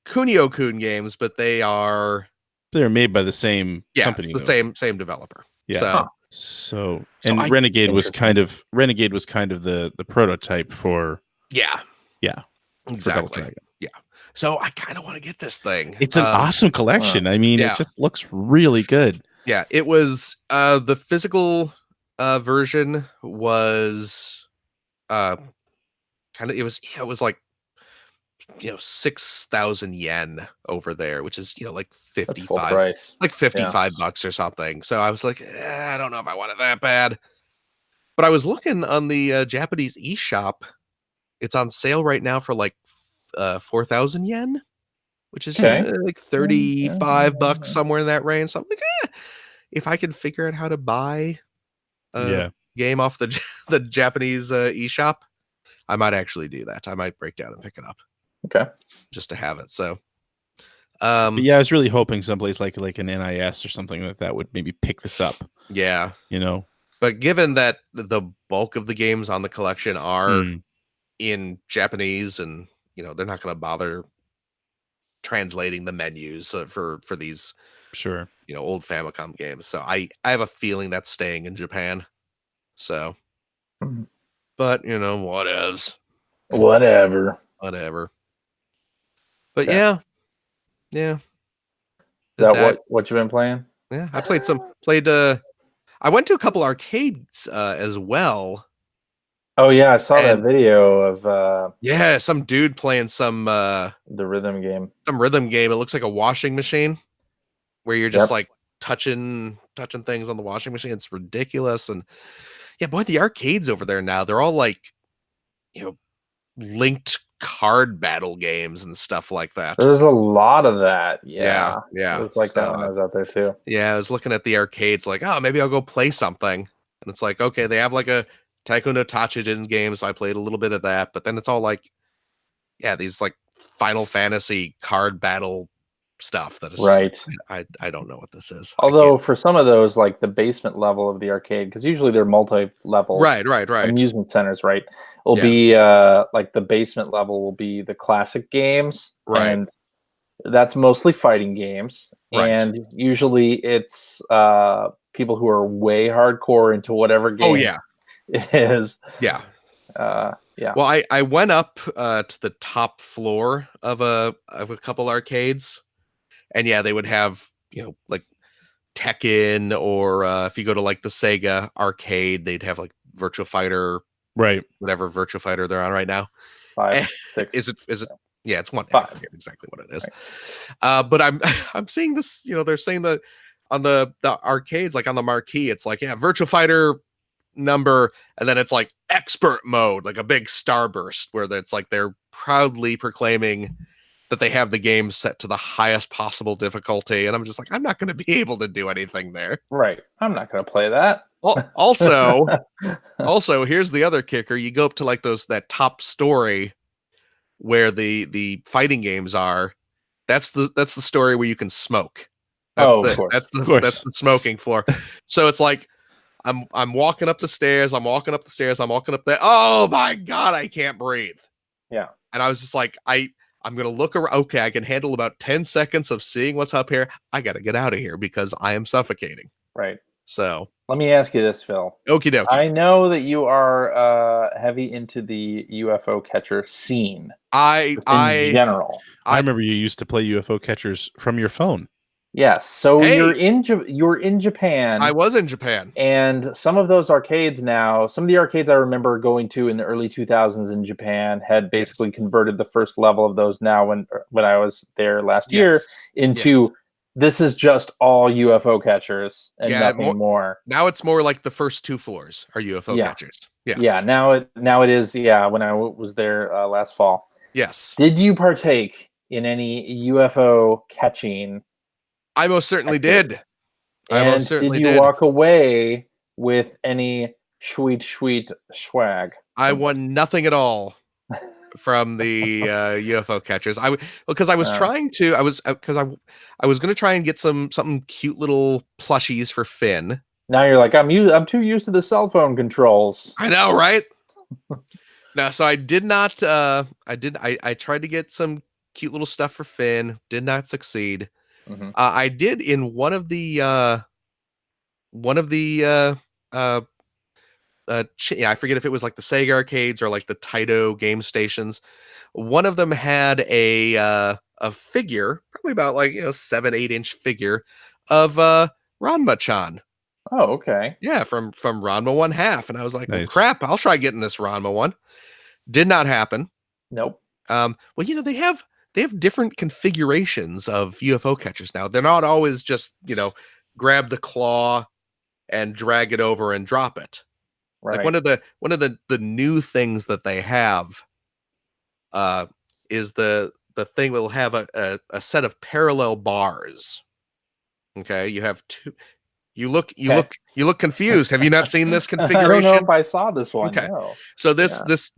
Kunio-kun games, but they're made by the same company. It's the same developer. Yeah. So Renegade was kind of the prototype for exactly. Yeah. So I kind of want to get this thing. It's an awesome collection. I mean, it just looks really good. Yeah, it was the physical version was kind of it was like 6,000 yen over there, which is like 55 bucks or something. So I was like, I don't know if I want it that bad. But I was looking on the Japanese eShop. It's on sale right now for like 4,000 yen, which is like 35 bucks, somewhere in that range. So I'm like, if I can figure out how to buy a game off the Japanese eShop, I might actually do that. I might break down and pick it up. Okay. Just to have it. So I was really hoping someplace like an NIS or something like that would maybe pick this up. Yeah. But given that the bulk of the games on the collection are in Japanese, and they're not going to bother translating the menus for these old Famicom games. So I have a feeling that's staying in Japan. So but whatever. But yeah. Is that what you've been playing? Yeah, I played I went to a couple arcades as well. Oh yeah, I saw that And video of yeah, some dude playing some the rhythm game. rhythm game. It looks like a washing machine where you're just Yep. like touching things on the washing machine. It's ridiculous. And yeah, boy, the arcades over there now, they're all like, you know, linked card battle games and stuff like that. There's a lot of that. Yeah, Yeah. yeah. It was like that when I was out there too. Yeah, I was looking at the arcades like, oh, maybe I'll go play something. And it's like, okay, they have like a Taiko no Tachigen game, so I played a little bit of that, but then it's all like, yeah, these like Final Fantasy card battle stuff that is Right. just, I don't know what this is. Although for some of those, like the basement level of the arcade, because usually they're multi-level right. amusement centers, right? Will Yeah. be like the basement level will be the classic games, Right. and that's mostly fighting games. Right. And usually it's people who are way hardcore into whatever game Oh yeah. it is. Yeah. Yeah. Well, I went up to the top floor of a couple arcades, and yeah, they would have, you know, like Tekken, or if you go to like the Sega arcade, they'd have like Virtua Fighter, Right. whatever Virtua Fighter they're on right now. 5, 6. Is it? Yeah, it's one. I 5. forget exactly what it is. Right. But I'm seeing this. You know, they're saying that on the arcades, like on the marquee, it's like, yeah, Virtua Fighter number, and then it's like expert mode, like a big starburst, where it's like they're proudly proclaiming that they have the game set to the highest possible difficulty, and I'm just like, I'm not going to be able to do anything there. Right. I'm not going to play that. Well, also, here's the other kicker: you go up to like that top story where the fighting games are. That's the story where you can smoke. Of course. That's the smoking floor. So it's like I'm walking up the stairs. I'm walking up there. Oh my god, I can't breathe. Yeah. And I was just like, I'm gonna look around. Okay, I can handle about 10 seconds of seeing what's up here. I gotta get out of here because I am suffocating. Right. So let me ask you this, Phil. Okie dokie. I know that you are heavy into the UFO catcher scene. In general. I remember you used to play UFO catchers from your phone. Yes. So you're in Japan. I was in Japan. And some of those arcades now, some of the arcades I remember going to in the early 2000s in Japan had basically converted the first level of those now when I was there last year into this is just all UFO catchers and nothing more. Now it's more like the first 2 floors are UFO catchers. Yes. Yeah, now it is, when I was there last fall. Yes. Did you partake in any UFO catching? I most certainly did. And did you walk away with any sweet swag? I won nothing at all from the UFO catchers. I was trying to. I was going to try and get something cute little plushies for Finn. Now you're like, I'm too used to the cell phone controls. I know, right? No, so I did not. I tried to get some cute little stuff for Finn. Did not succeed. Mm-hmm. I did in one of the I forget if it was like the Sega arcades or like the Taito game stations. One of them had a figure, probably about 7-8 inch figure of Ranma-chan. Oh, okay. Yeah, from Ranma 1/2, and I was like, well, crap, I'll try getting this Ranma one. Did not happen. Nope. Well, they have different configurations of UFO catchers now. They're not always just, grab the claw and drag it over and drop it. Right. Like one of the new things that they have is the thing will have a set of parallel bars. Okay, you have two. You look confused. Have you not seen this configuration? I don't know if I saw this one. Okay, no. So this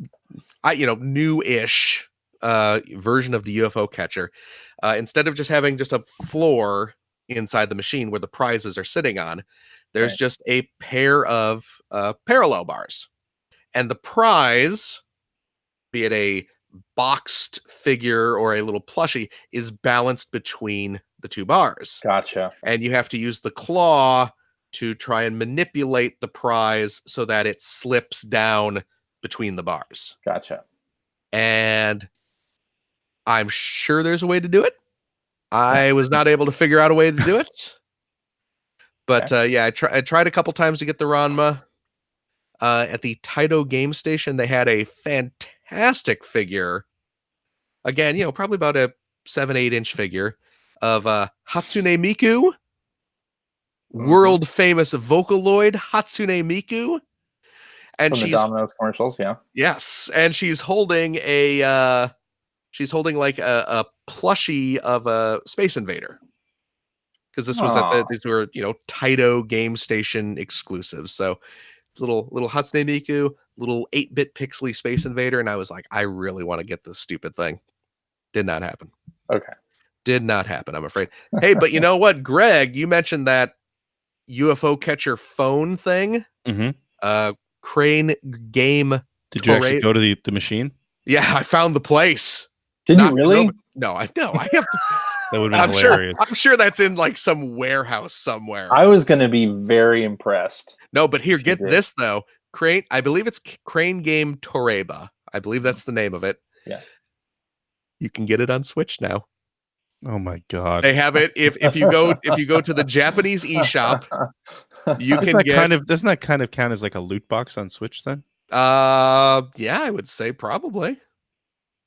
new-ish version of the UFO catcher, instead of just having just a floor inside the machine where the prizes are sitting on, there's just a pair of parallel bars, and the prize, be it a boxed figure or a little plushie, is balanced between the two bars. Gotcha. And you have to use the claw to try and manipulate the prize so that it slips down between the bars. Gotcha. And I'm sure there's a way to do it. I was not able to figure out a way to do it. But I tried a couple times to get the Ranma. at the Taito Game Station, they had a fantastic figure. Again, probably about a 7-8 inch figure of Hatsune Miku, world famous Vocaloid Hatsune Miku, and From the Domino's commercials, yeah. Yes, and she's holding like a plushie of a Space Invader, because this was these were Taito Game Station exclusives. So little Hatsune Miku, little 8-bit pixely Space Invader, and I was like, I really want to get this stupid thing. Did not happen. Okay. Did not happen, I'm afraid. Hey, but you know what, Greg? You mentioned that UFO catcher phone thing. Crane Game. Did you actually go to the machine? Yeah, I found the place. Did you really? No, I know. I have to. That would have been hilarious. I'm sure that's in like some warehouse somewhere. I was going to be very impressed. No, but here, get this though. Crane, I believe it's Crane Game Toreba. I believe that's the name of it. Yeah. You can get it on Switch now. Oh my god. They have it if you go to the Japanese eShop, you can get doesn't that kind of count as like a loot box on Switch then? Yeah, I would say probably.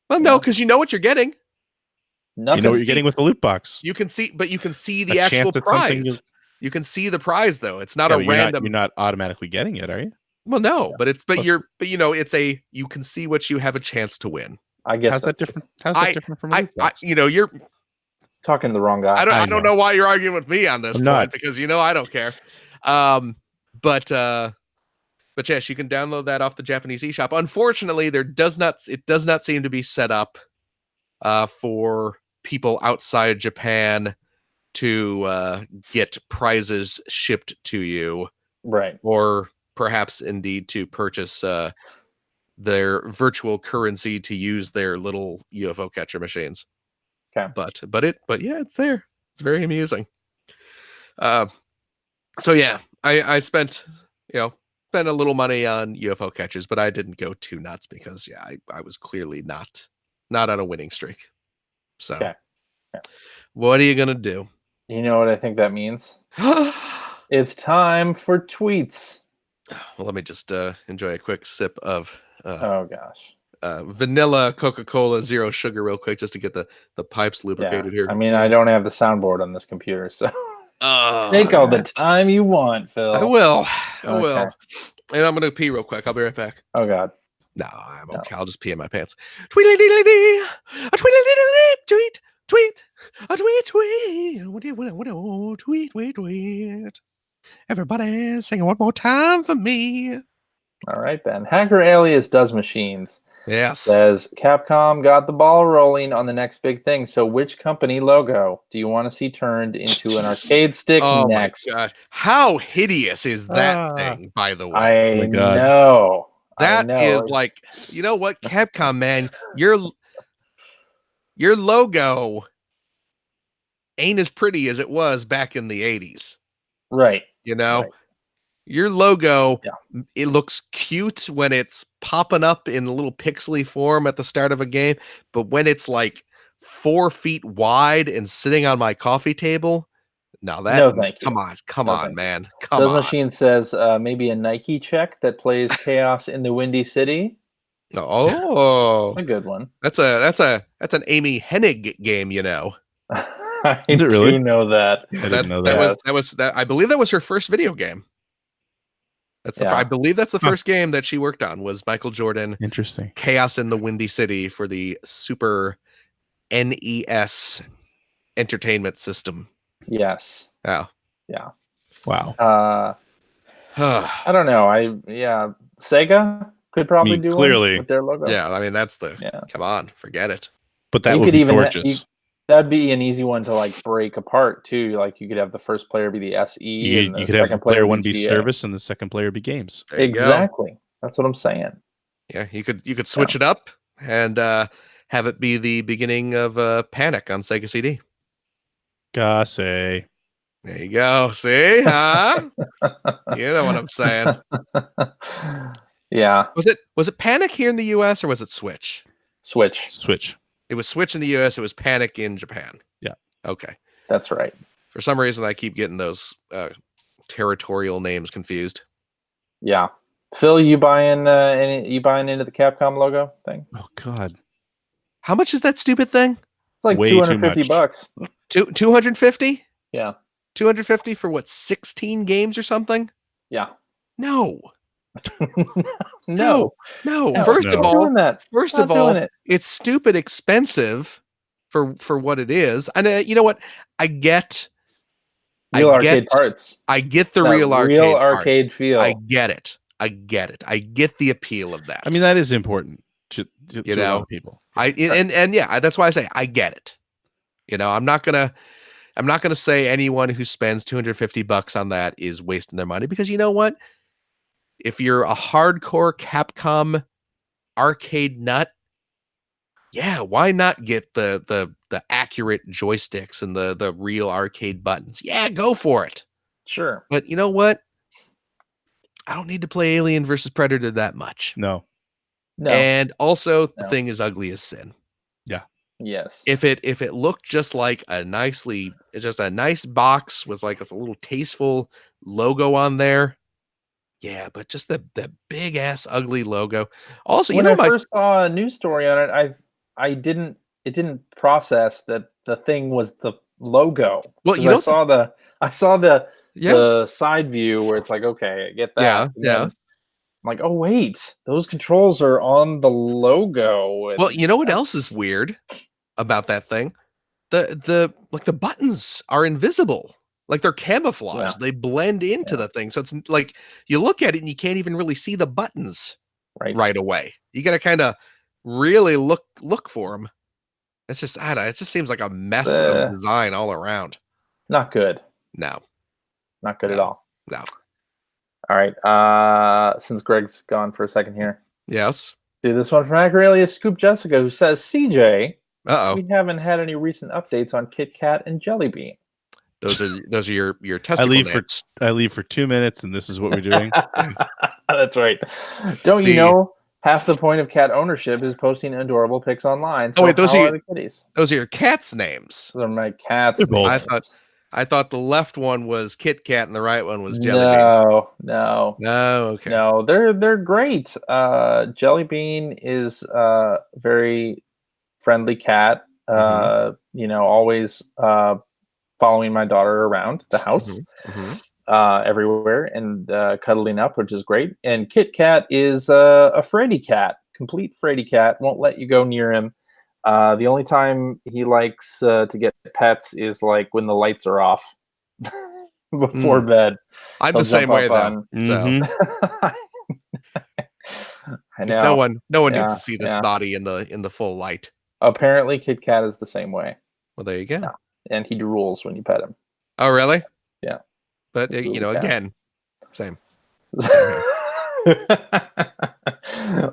Well, no, because you know what you're getting. Nothing. You know what you're getting with the loot box. You can see the actual prize. You can see the prize though. It's not a random. You're not automatically getting it, are you? Well, no, but you can see what you have a chance to win. I guess how's that different? How's that different from a loot box? You're talking to the wrong guy. I don't know why you're arguing with me on this point, because I don't care. But yes, you can download that off the Japanese eShop. Unfortunately, it does not seem to be set up for people outside Japan to get prizes shipped to you, right? Or perhaps indeed to purchase their virtual currency to use their little UFO catcher machines. Okay. But yeah, it's there. It's very amusing. So yeah, I spent a little money on UFO catchers, but I didn't go too nuts because I was clearly not on a winning streak. So what are you gonna do? You know what I think that means? It's time for tweets. Well, let me just enjoy a quick sip of oh gosh, vanilla Coca-Cola Zero Sugar real quick, just to get the pipes lubricated here. I mean, I don't have the soundboard on this computer, so take all the time you want, Phil. I will. And I'm gonna pee real quick. I'll be right back. Oh god. No, I'm okay. I'll just pee in my pants. Tweet-a-dee-dee-dee, a tweet-a-dee-dee-dee, tweet, a tweet, tweet. Everybody sing it one more time for me. All right, then. Hacker Alias Does Machines. Yes. Says Capcom got the ball rolling on the next big thing. So which company logo do you want to see turned into an arcade stick next? My gosh. How hideous is that thing, by the way? I know. That is like, you know what, Capcom, man, your logo ain't as pretty as it was back in the 80s. Right. Right. Your logo, it looks cute when it's popping up in a little pixely form at the start of a game, but when it's like 4 feet wide and sitting on my coffee table, come on, man. Come on. Those Machine says maybe a Nike check that plays Chaos in the Windy City. Oh, a good one. That's an Amy Hennig game, Is it really? Know that. I believe that was her first video game. I believe that's the first game that she worked on, was Michael Jordan. Interesting. Chaos in the Windy City for the Super NES Entertainment System. Yes. Oh. Yeah. Wow. I don't know. Sega could probably do clearly one with their logo. Yeah, I mean that's come on, forget it. But that would be gorgeous. That'd be an easy one to like break apart too. Like you could have the first player be the SE. You could have the player one be service and the second player be games. Exactly. That's what I'm saying. Yeah, you could switch it up and have it be the beginning of Panic on Sega CD. Say. There you go. See, huh? You know what I'm saying. Yeah. Was it Panic here in the US or was it Switch? Switch. It was Switch in the US. It was Panic in Japan. Yeah. Okay. That's right. For some reason, I keep getting those territorial names confused. Yeah. Phil, you buying into the Capcom logo thing? Oh God, How much is that stupid thing? It's like Way too $250. 250? Yeah. 250 for what, 16 games or something? Yeah. No. No. First No. of Not all, doing that. Not doing it. it's stupid expensive for what it is. And you know what? I get Real arcade parts. I get the That real arcade part. arcade feel. I get it. I get the appeal of that. I mean, that is important to You a lot know, of people. and yeah, that's why I say I get it. You know, I'm not gonna say anyone who spends $250 on that is wasting their money, because you know what? If you're a hardcore Capcom arcade nut, yeah, why not get the accurate joysticks and the real arcade buttons? Yeah, go for it. Sure. But you know what? I don't need to play Alien versus Predator that much. No. And also, the No. thing is ugly as sin. Yeah. Yes. If it looked just like a nice box with like a little tasteful logo on there, yeah, but just the big ass ugly logo. Also, when I first saw a news story on it, it didn't process that the thing was the logo. Well, I saw the side view where it's like, okay, I get that. Yeah. I'm like, oh wait, those controls are on the logo. Well, you know what else is weird about that thing? The buttons are invisible. Like they're camouflaged. Yeah. They blend into the thing. So it's like you look at it and you can't even really see the buttons right away. You got to kind of really look for them. It's just, I don't know, it just seems like a mess of design all around. Not good. No. Not good at all. No. All right. Since Greg's gone for a second here. Yes. Do this one from Acroelius Scoop Jessica, who says, CJ, uh-oh, we haven't had any recent updates on Kit Kat and Jelly Bean. Those are your testicle names. I leave for 2 minutes, and this is what we're doing. That's right. Don't you know half the point of cat ownership is posting adorable pics online? So oh wait, those are the kitties. Those are your cat's names. Those are my cats. They're both. I thought the left one was Kit Kat and the right one was Jelly Bean. No. Okay. No, they're great. Jelly Bean is a very friendly cat. Always following my daughter around the house, everywhere, and cuddling up, which is great. And Kit Kat is a fraidy cat, complete fraidy cat. Won't let you go near him. The only time he likes to get pets is like when the lights are off before bed. I'm the same way though. So I know. No one gets to see this body in the full light. Apparently, Kit Kat is the same way. Well, there you go. Yeah. And he drools when you pet him. Oh, really? Yeah. But again, same.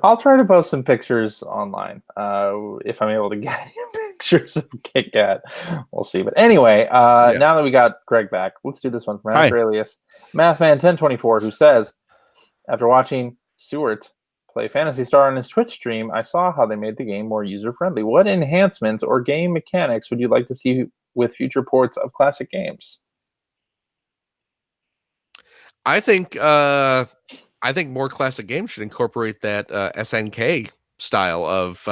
I'll try to post some pictures online if I'm able to get any pictures of Kit Kat. We'll see. But anyway, now that we got Greg back, let's do this one from Australius Mathman1024, who says, after watching Stewart play Phantasy Star on his Twitch stream, I saw how they made the game more user-friendly. What enhancements or game mechanics would you like to see with future ports of classic games? I think more classic games should incorporate that SNK style of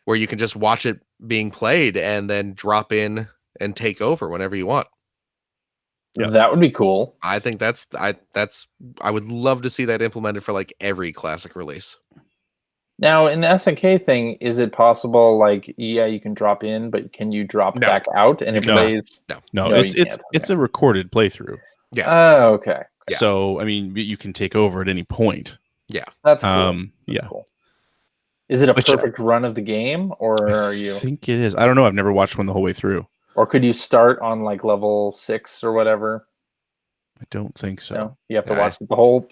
where you can just watch it being played and then drop in and take over whenever you want. Yeah. That would be cool. I think I would love to see that implemented for like every classic release. Now, in the SNK thing, is it possible, like, you can drop in, but can you drop back out and it plays? No, it's a recorded playthrough. Yeah. Oh, okay. Yeah. So, I mean, you can take over at any point. Yeah. That's cool. That's cool. Is it a perfect run of the game, or are you? I think it is. I don't know. I've never watched one the whole way through. Or could you start on like level 6 or whatever? I don't think so. No? You have to watch the whole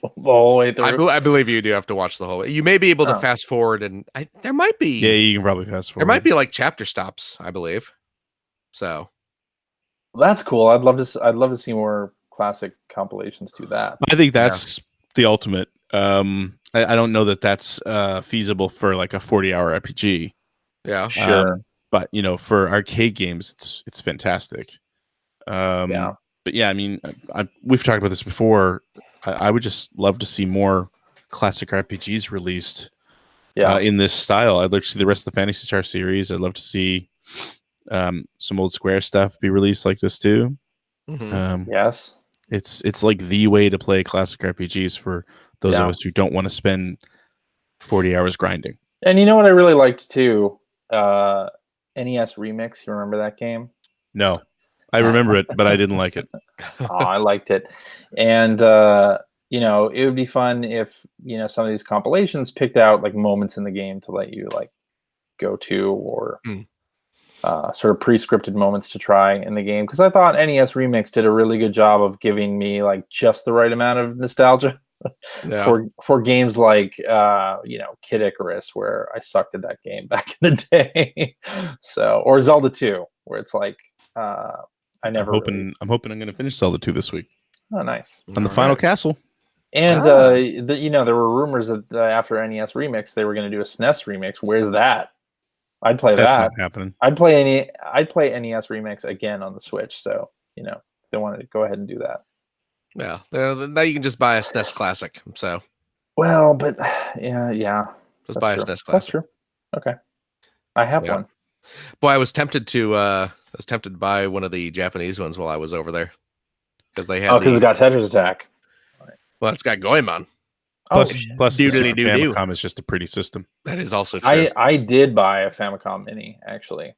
way through. I believe you do have to watch the whole way. You may be able to fast forward, and there might be. Yeah, you can probably fast forward. There might be like chapter stops, I believe. So that's cool. I'd love to see more classic compilations do that. I think that's the ultimate. I don't know that that's feasible for like a 40-hour RPG. Yeah, sure. But for arcade games, it's fantastic. But yeah, I mean, we've talked about this before. I would just love to see more classic RPGs released Yeah. in this style. I'd like to see the rest of the Phantasy Star series. I'd love to see some old Square stuff be released like this too. Yes. It's like the way to play classic RPGs for those of us who don't want to spend 40 hours grinding. And you know what I really liked too? NES Remix. You remember that game? No, I remember it, but I didn't like it. Oh, I liked it. And, you know, it would be fun if, you know, some of these compilations picked out like moments in the game to let you like go to or sort of pre-scripted moments to try in the game. Because I thought NES Remix did a really good job of giving me like just the right amount of nostalgia for games like, you know, Kid Icarus, where I sucked at that game back in the day. So, or Zelda 2, where it's like, I'm hoping I'm going to finish Zelda 2 this week. Oh, nice. On the final castle. And, you know, there were rumors that after NES Remix, they were going to do a SNES Remix. Where's that? I'd play That's that. Not happening. I'd play NES Remix again on the Switch. So, you know, they wanted to go ahead and do that. Yeah. Now you can just buy a SNES Classic. So. Well, but yeah. Just buy a SNES Classic. That's true. Okay. I have one. Boy, I was tempted to buy one of the Japanese ones while I was over there. Because they had because it's got Tetris Attack. Well, it's got Goemon. Plus the Famicom Famicom is just a pretty system. That is also true. I did buy a Famicom Mini, actually.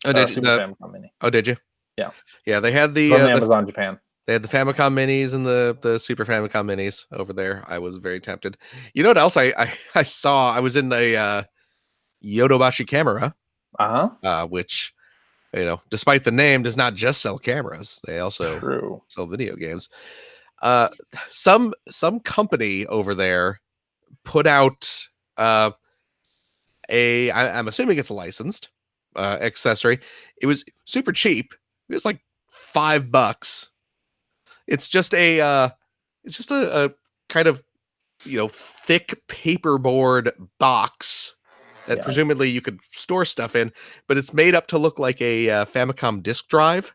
Oh, did you? Super Famicom Mini. Oh, did you? Yeah. Yeah, they had the from Amazon Japan. They had the Famicom Minis and the Super Famicom Minis over there. I was very tempted. You know what else I saw? I was in a Yodobashi camera. Which, you know, despite the name, does not just sell cameras. They also sell video games. Some company over there put out I'm assuming it's a licensed accessory. It was super cheap. It was like $5. It's just a kind of, you know, thick paperboard box that presumably you could store stuff in, but it's made up to look like a Famicom disk drive.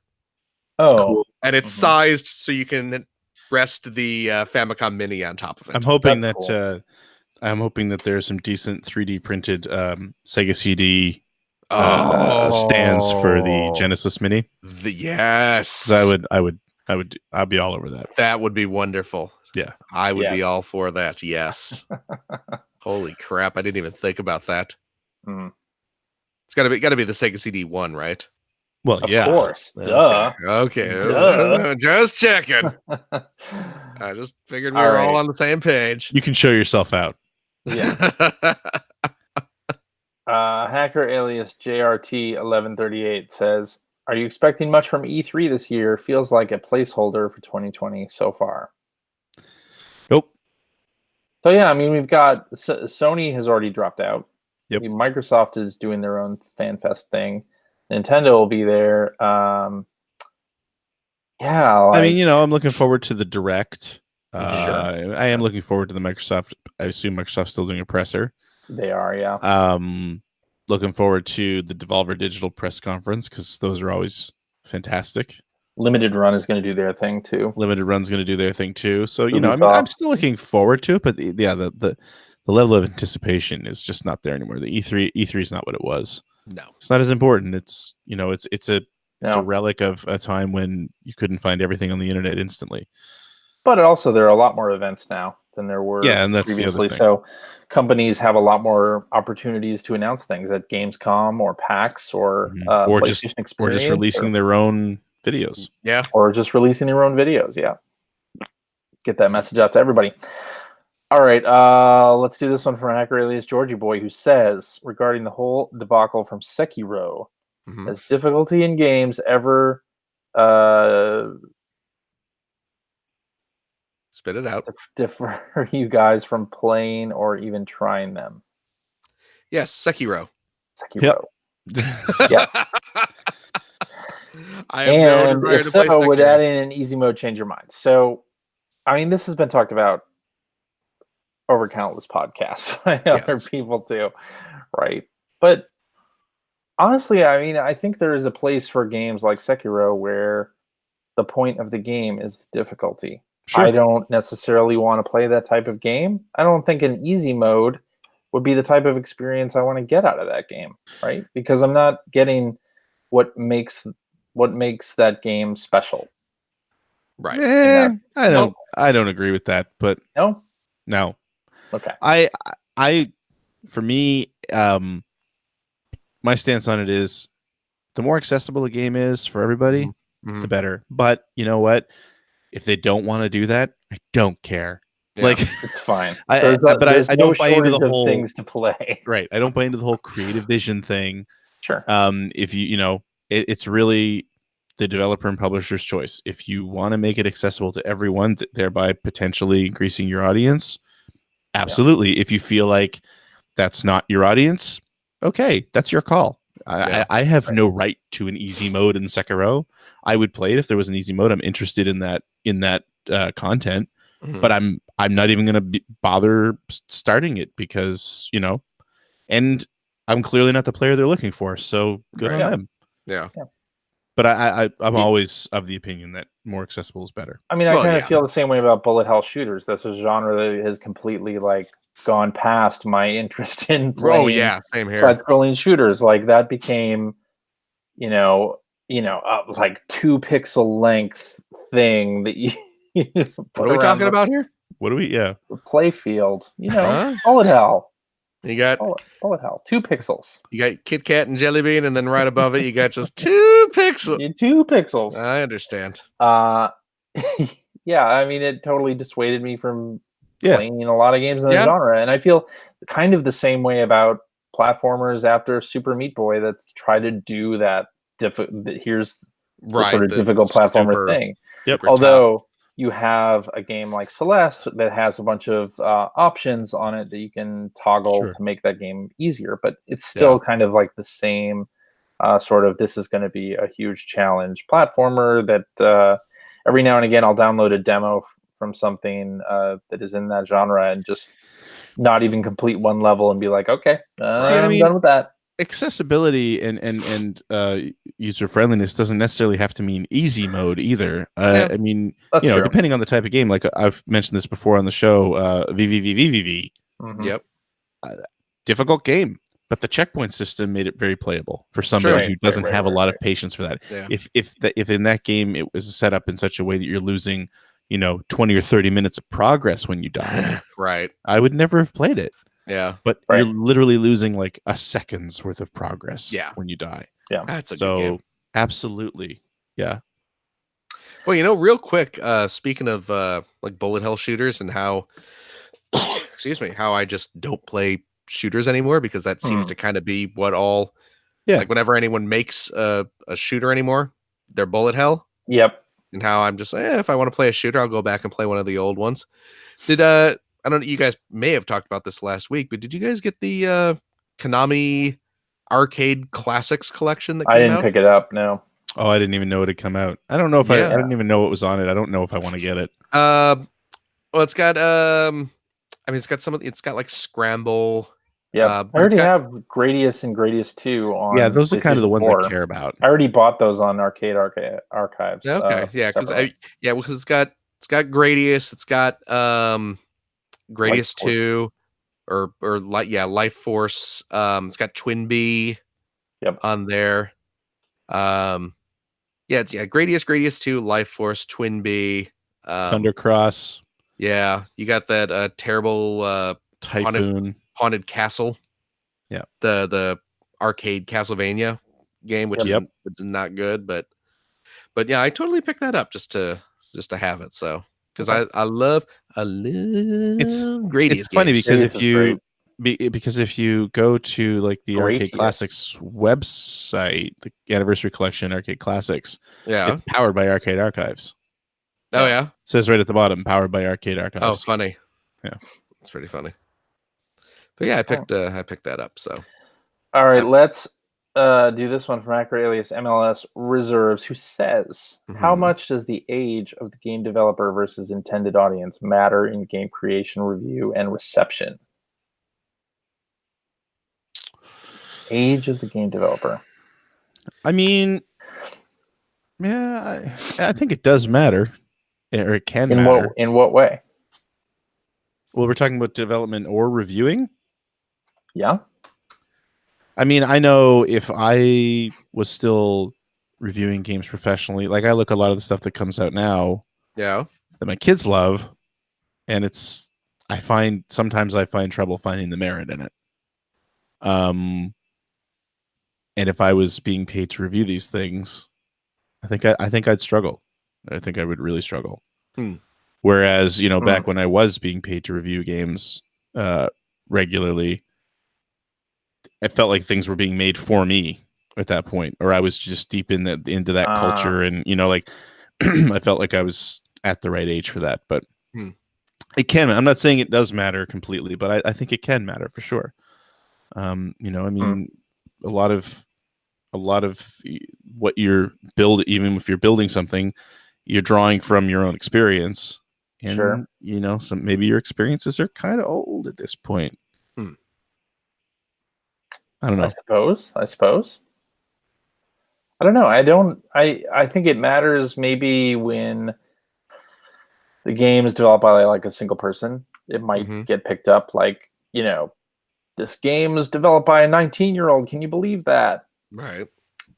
Oh, cool. And it's sized so you can rest the Famicom Mini on top of it. I'm hoping that there's some decent 3D printed Sega CD stands for the Genesis Mini. Yes, I'd be all over that. That would be wonderful. Yeah, I would be all for that. Yes. Holy crap! I didn't even think about that. It's got to be the Sega CD 1, right? Well, of course. Duh. Okay. Duh. Just checking. I just figured we were all on the same page. You can show yourself out. Yeah. Hacker alias JRT1138 says, "Are you expecting much from E3 this year? Feels like a placeholder for 2020 so far." Nope. So yeah, I mean, we've got Sony has already dropped out. Yep. Microsoft is doing their own FanFest thing. Nintendo will be there. I mean, you know, I'm looking forward to the Direct. I am looking forward to the Microsoft. I assume Microsoft's still doing a presser. They are, yeah. Looking forward to the Devolver Digital press conference because those are always fantastic. Limited Run is going to do their thing too. So, you know, I mean, I'm still looking forward to it, but the level of anticipation is just not there anymore. The E3 is not what it was. No, it's not as important. It's, you know, it's a relic of a time when you couldn't find everything on the internet instantly. But also, there are a lot more events now than there were and that's previously. The other thing. So companies have a lot more opportunities to announce things at Gamescom or PAX or PlayStation Experience, or just releasing their own videos. Yeah, or just releasing their own videos. Yeah, get that message out to everybody. All right, let's do this one from Hacker alias Georgie Boy, who says, regarding the whole debacle from Sekiro, has difficulty in games ever spit it out defer you guys from playing or even trying them? Yes, Sekiro. Yep. Yes. I have no desire to play Sekiro. Would adding an easy mode change your mind? So, I mean, this has been talked about over countless podcasts by other people too, right? But honestly, I mean, I think there is a place for games like Sekiro where the point of the game is the difficulty. Sure. I don't necessarily want to play that type of game. I don't think an easy mode would be the type of experience I want to get out of that game, right? Because I'm not getting what makes that game special. Right. I don't agree with that, but no. Okay. I for me, my stance on it is the more accessible a game is for everybody, the better. But you know what? If they don't want to do that, I don't care. Yeah. Like it's fine. I don't buy into the whole things to play. Right. I don't buy into the whole creative vision thing. Sure. If it's really the developer and publisher's choice. If you want to make it accessible to everyone, thereby potentially increasing your audience, absolutely. Yeah. If you feel like that's not your audience, okay, that's your call. I have no right to an easy mode in Sekiro. I would play it if there was an easy mode. I'm interested in that content, but I'm not even going to bother starting it because and I'm clearly not the player they're looking for. So good on them. Yeah. But I'm always of the opinion that more accessible is better. I mean, I kind of feel the same way about bullet hell shooters. That's a genre that has completely gone past my interest in playing. Oh yeah, same here. Side-scrolling shooters that became, like 2 pixel length thing that you. What are we talking about here? What do we? Yeah, play field. Bullet hell. You got bullet hell. 2 pixels. You got Kit Kat and Jelly Bean, and then right above it, you got just 2 pixels. 2 pixels. I understand. Yeah, I mean, it totally dissuaded me from playing a lot of games in the genre, and I feel kind of the same way about platformers after Super Meat Boy that's tried to do that. Here's the sort of difficult platformer thing. Yep. Although you have a game like Celeste that has a bunch of options on it that you can toggle to make that game easier, but it's still kind of like the same sort of, this is going to be a huge challenge platformer that every now and again I'll download a demo from something that is in that genre and just not even complete one level and be like, okay, I'm done with that. Accessibility and user friendliness doesn't necessarily have to mean easy mode either. I mean, true. Depending on the type of game, like I've mentioned this before on the show, VVVVVV. Yep. Difficult game, but the checkpoint system made it very playable for somebody who doesn't have a lot of patience for that. Yeah. If in that game it was set up in such a way that you're losing, 20 or 30 minutes of progress when you die, right, I would never have played it. Yeah, but you're literally losing like a second's worth of progress when you die. Yeah, that's a good game. Absolutely. Yeah. Well, real quick, speaking of like bullet hell shooters and how excuse me, how I just don't play shooters anymore because that seems to kind of be what all like whenever anyone makes a shooter anymore, they're bullet hell. Yep. And how I'm just if I want to play a shooter, I'll go back and play one of the old ones. I don't know, you guys may have talked about this last week, but did you guys get the Konami Arcade Classics collection that came out? I didn't pick it up, no. Oh, I didn't even know it had come out. I don't know if I didn't even know what was on it. I don't know if I want to get it. Well, it's got it's got like Scramble. Yeah, I already have Gradius and Gradius 2 on. Yeah, those are kind of the ones I care about. I already bought those on Arcade Archives. Okay, because it's got Gradius, it's got Gradius 2 or Life Force. It's got Twin B on there. It's Gradius 2, Life Force, Twin B, Thundercross. Yeah, you got that terrible Typhoon haunted castle. Yeah. The arcade Castlevania game, which is not good, but yeah, I totally picked that up just to have it. So because I love Gradius. It's funny because if you go to like the Arcade Classics website, the Anniversary Collection Arcade Classics, it's powered by Arcade Archives. Oh yeah, it says right at the bottom, powered by Arcade Archives. Oh, funny. Yeah, it's pretty funny. But yeah, I picked that up. So all right, let's do this one from Accurate Alias MLS Reserves, who says, how much does the age of the game developer versus intended audience matter in game creation, review, and reception? Age of the game developer. I mean, yeah, I think it does matter. or it can matter. In what way? Well, we're talking about development or reviewing. Yeah. I mean, I know if I was still reviewing games professionally, like I look at a lot of the stuff that comes out now, Yeah. that my kids love, and I find trouble finding the merit in it. And if I was being paid to review these things, I think I'd struggle. I think I would really struggle. Whereas, back when I was being paid to review games regularly, I felt like things were being made for me at that point, or I was just deep into that culture, and like I felt like I was at the right age for that. But it can. I'm not saying it does matter completely, but I think it can matter for sure. I mean, a lot of what you're even if you're building something, you're drawing from your own experience, and some maybe your experiences are kind of old at this point. I don't know. I suppose. I don't know. I think it matters maybe when the game is developed by like a single person. It might get picked up like, this game is developed by a 19-year-old. Can you believe that? Right.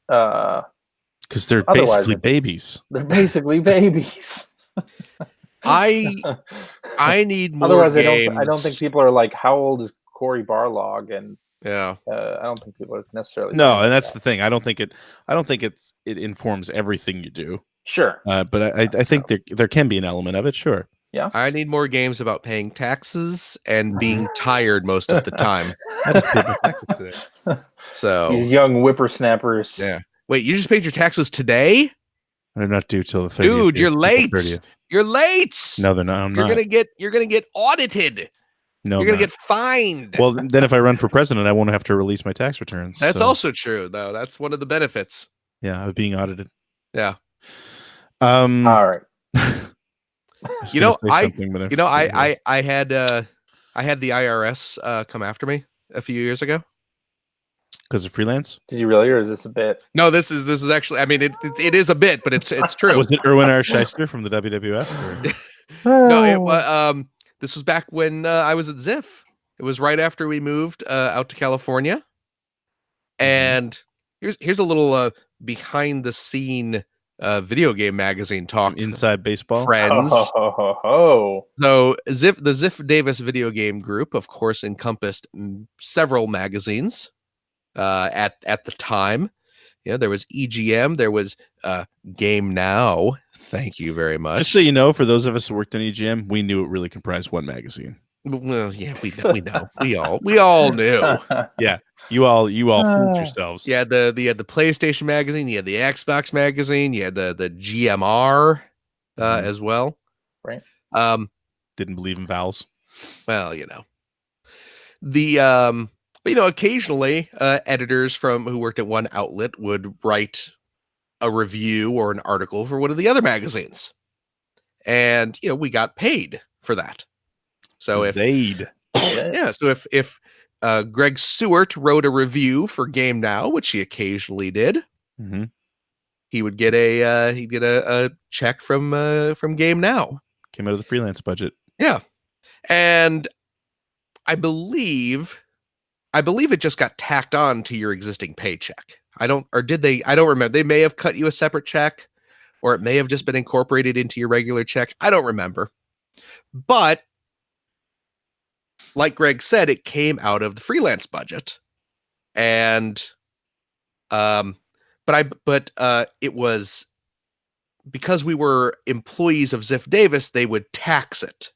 Because they're basically babies. They're basically babies. I need more Otherwise, games. I don't think people are like, how old is Cory Barlog? And yeah, I don't think people are necessarily. No, and that's the thing. I don't think it informs everything you do. Sure. But I think there can be an element of it. Sure. Yeah. I need more games about paying taxes and being tired most of the time. I just paid my taxes today. So these young whippersnappers. Yeah. Wait, you just paid your taxes today? They're not due till the 30th. Dude, you're late. 30th. You're late. No, they're not. You're gonna get audited. No, you're gonna get fined. Well, then if I run for president, I won't have to release my tax returns. That's also true, though. That's one of the benefits. Yeah, of being audited. Yeah. All right. I had the IRS come after me a few years ago. Because of freelance? Did you really, or is this a bit? No, this is actually. I mean, it is a bit, but it's true. Was it Erwin R. Shyster from the WWF? No, this was back when I was at Ziff. It was right after we moved out to California. And here's a little behind the scene video game magazine talk. Some inside baseball, friends. So the Ziff Davis video game group, of course, encompassed several magazines. At the time, there was EGM, there was Game Now. Thank you very much. Just so you know, for those of us who worked in EGM, we knew it really comprised one magazine. Well, yeah, we know. we all knew. Yeah, you all fooled yourselves. Yeah, the PlayStation magazine, you had the Xbox magazine, you had the GMR as well. Right. Didn't believe in vowels. Well, the but occasionally editors who worked at one outlet would write a review or an article for one of the other magazines, and we got paid for that. So if Greg Stewart wrote a review for Game Now, which he occasionally did, he would get a check from Game Now. Came out of the freelance budget. Yeah, and I believe it just got tacked on to your existing paycheck. I don't remember. They may have cut you a separate check, or it may have just been incorporated into your regular check. I don't remember. But like Greg said, it came out of the freelance budget. And it was because we were employees of Ziff Davis, they would tax it.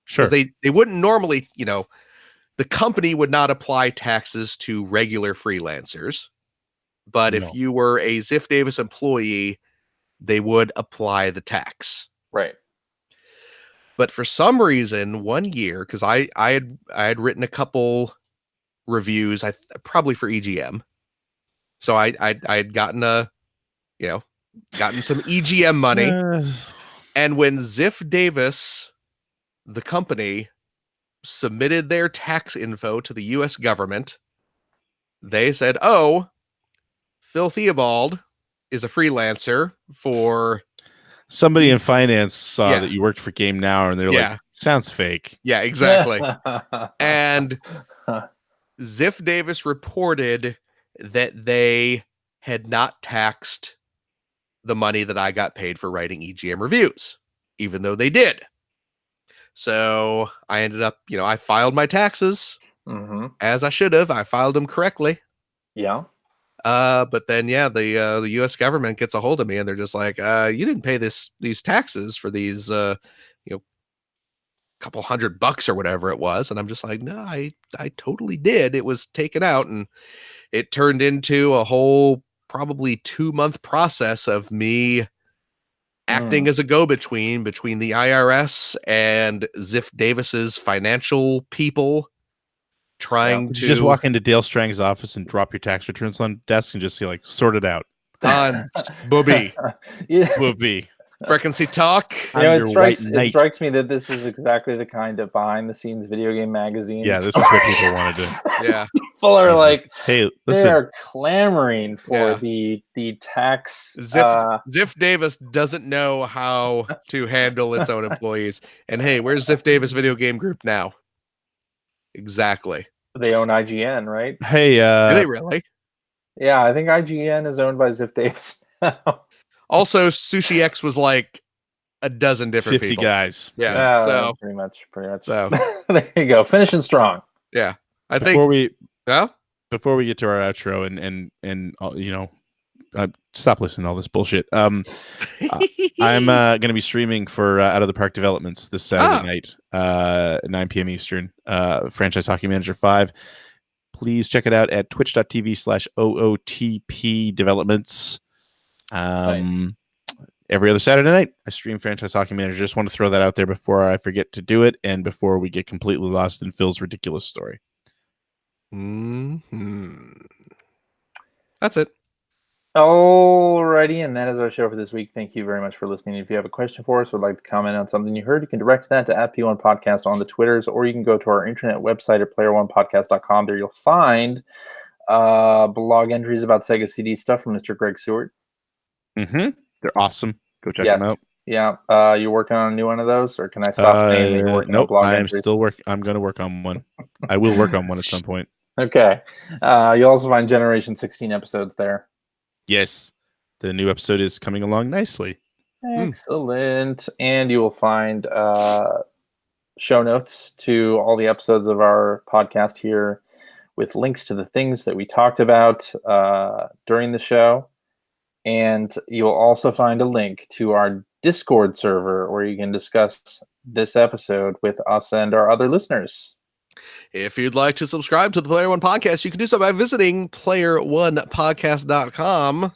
Sure. They wouldn't normally, the company would not apply taxes to regular freelancers, but if you were a Ziff Davis employee, they would apply the tax. Right. But for some reason, one year, because I had written a couple reviews, probably for EGM, so I had gotten some EGM money, and when Ziff Davis, the company, submitted their tax info to the U.S. government, they said, "Oh, Phil Theobald is a freelancer for somebody in finance saw that you worked for Game Now, and they're like, "Sounds fake." Yeah, exactly. And Ziff Davis reported that they had not taxed the money that I got paid for writing EGM reviews, even though they did. So I ended up, I filed my taxes as I should have. I filed them correctly. Yeah. But then, the U.S. government gets a hold of me, and they're just like, "You didn't pay these taxes for these, couple $100 or whatever it was." And I'm just like, "No, I totally did. It was taken out," and it turned into a whole probably 2-month process of me acting as a go-between between the IRS and Ziff Davis's financial people. Trying Did to you just walk into Dale Strang's office and drop your tax returns on desk and just see sort it out? Booby. Booby. Frequency talk. It strikes me that this is exactly the kind of behind-the-scenes video game magazine. Yeah, this is what people want to do. Yeah. People are like, hey, listen. They're clamoring for the tax. Ziff Davis doesn't know how to handle its own employees. And hey, where's Ziff Davis Video Game Group now? Exactly. They own IGN, right? Hey, do they really? Yeah, I think IGN is owned by Ziff Davis. Also, Sushi X was like a dozen different 50 people. guys. Yeah. So pretty much. So there you go. Finishing strong. Yeah. Before we get to our outro and stop listening to all this bullshit. I'm going to be streaming for Out of the Park Developments this Saturday night, 9 p.m. Eastern. Franchise Hockey Manager 5. Please check it out at twitch.tv/OOTP Developments. Nice. Every other Saturday night, I stream Franchise Hockey Manager. Just want to throw that out there before I forget to do it and before we get completely lost in Phil's ridiculous story. That's it. Alrighty, and that is our show for this week. Thank you very much for listening. If you have a question for us or would like to comment on something you heard, you can direct that to @P1Podcast on the Twitters, or you can go to our internet website at player1podcast.com. There you'll find blog entries about Sega CD stuff from Mr. Greg Seward. They're awesome. Go check them out. Yeah. You working on a new one of those, or can I stop saying that you're working on blog entries? I'm going to work on one. I will work on one at some point. Okay. You'll also find Generation 16 episodes there. Yes. The new episode is coming along nicely. Excellent. And you will find show notes to all the episodes of our podcast here with links to the things that we talked about during the show. And you'll also find a link to our Discord server where you can discuss this episode with us and our other listeners. If you'd like to subscribe to the Player One Podcast, you can do so by visiting player1podcast.com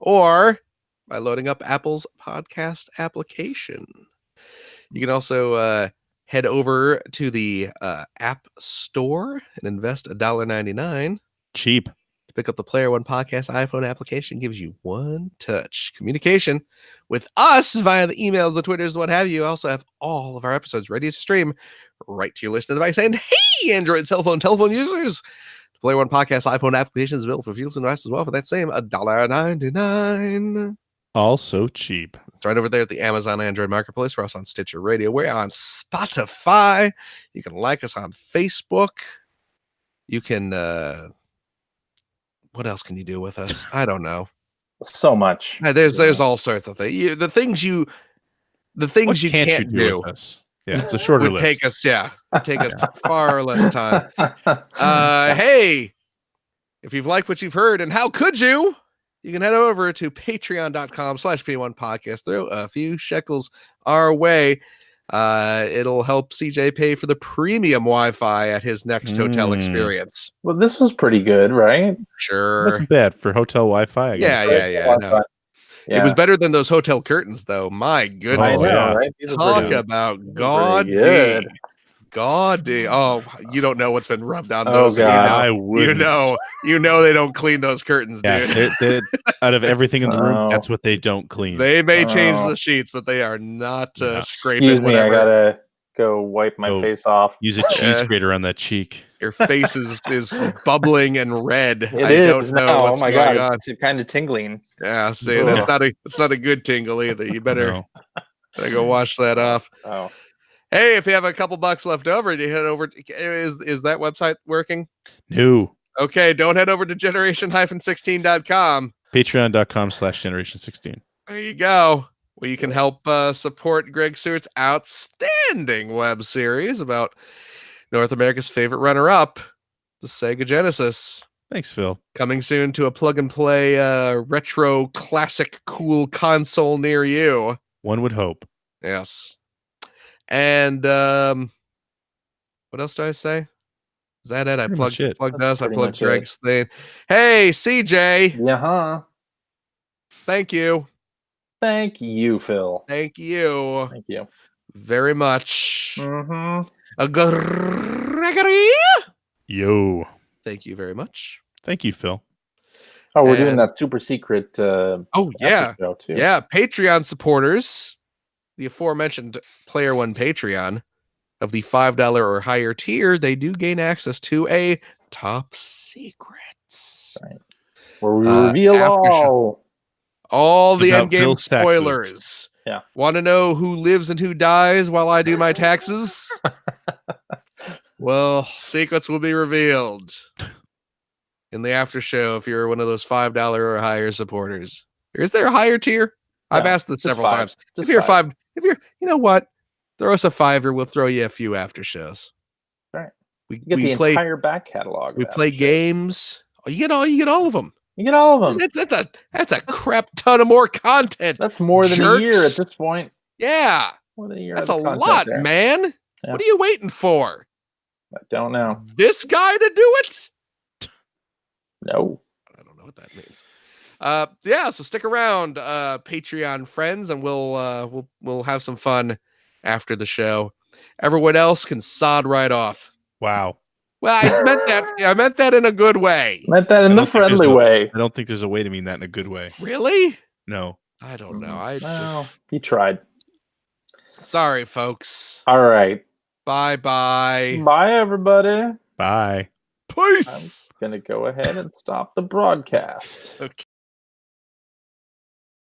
or by loading up Apple's podcast application. You can also head over to the App Store and invest $1.99. Cheap. To pick up the Player One Podcast iPhone application. Gives you one touch communication with us via the emails, the Twitters, what have you. Also have all of our episodes ready to stream right to your listening device. And hey, Android telephone users, the Player One Podcast iPhone application is available for Fuels and Rest as well for that same $1.99. Also cheap. It's right over there at the Amazon Android Marketplace. We're also on Stitcher Radio. We're on Spotify. You can like us on Facebook. You can what else can you do with us? I don't know. So much. There's all sorts of things. The things you can't do with us? Yeah, it's a shorter list. Take us far less time. Hey, if you've liked what you've heard, and how could you? You can head over to patreon.com/P1Podcast. Throw a few shekels our way. It'll help CJ pay for the premium Wi-Fi at his next hotel experience. Well, this was pretty good, right? Sure. Wasn't bad for hotel Wi-Fi, I guess. Yeah. No. It was better than those hotel curtains, though. My goodness. Right? Talk about gaudy. Oh, you don't know what's been rubbed on those. God, I would. You know they don't clean those curtains, dude. They're, out of everything in the room, that's what they don't clean. They may change the sheets, but they are not scraping. Excuse me, whatever. go wipe my face off. Use a cheese grater on that cheek. Your face is bubbling and red. I don't know now. What's going on. It's kind of tingling. Yeah, see, that's not a good tingle either. You better go wash that off. Oh. Hey, if you have a couple bucks left over, you head over. Is that website working? No. Okay, don't head over to generation-16.com. Patreon.com/generation16. There you go. Where you can help support Greg Stewart's outstanding web series about North America's favorite runner-up, the Sega Genesis. Thanks, Phil. Coming soon to a plug-and-play retro classic cool console near you. One would hope. Yes. And what else do I say? Is that it? I plugged us. I plugged Greg's thing. Hey, CJ. Yeah. Thank you. Thank you, Phil. Thank you. Thank you very much. Mm-hmm. Gregory. Yo. Thank you very much. Thank you, Phil. Oh, we're doing that super secret. Show too. Yeah, Patreon supporters, the aforementioned Player One Patreon of the $5 or higher tier, they do gain access to a top secrets, right, where we reveal all the endgame spoilers. Taxes. Yeah. Want to know who lives and who dies while I do my taxes? Well, secrets will be revealed in the after show if you're one of those $5 or higher supporters. Is there a higher tier? No, I've asked this several times. If you're you know what? Throw us a $5, we'll throw you a few after shows. Right. We get the entire back catalog. We play games. Oh, you get all of them. You get all of them. That's a crap ton of more content. That's more than a year at this point. Yeah. More than a year. That's a lot, man. Yeah. What are you waiting for? I don't know. This guy to do it? No. I don't know what that means. So stick around, Patreon friends, and we'll have some fun after the show. Everyone else can sod right off. Wow. Well, I meant that in a good way. Meant that in the friendly way. I don't think there's a way to mean that in a good way. Really? No. I don't know. He tried. Sorry, folks. All right. Bye-bye. Bye, everybody. Bye. Peace. I'm going to go ahead and stop the broadcast. Okay.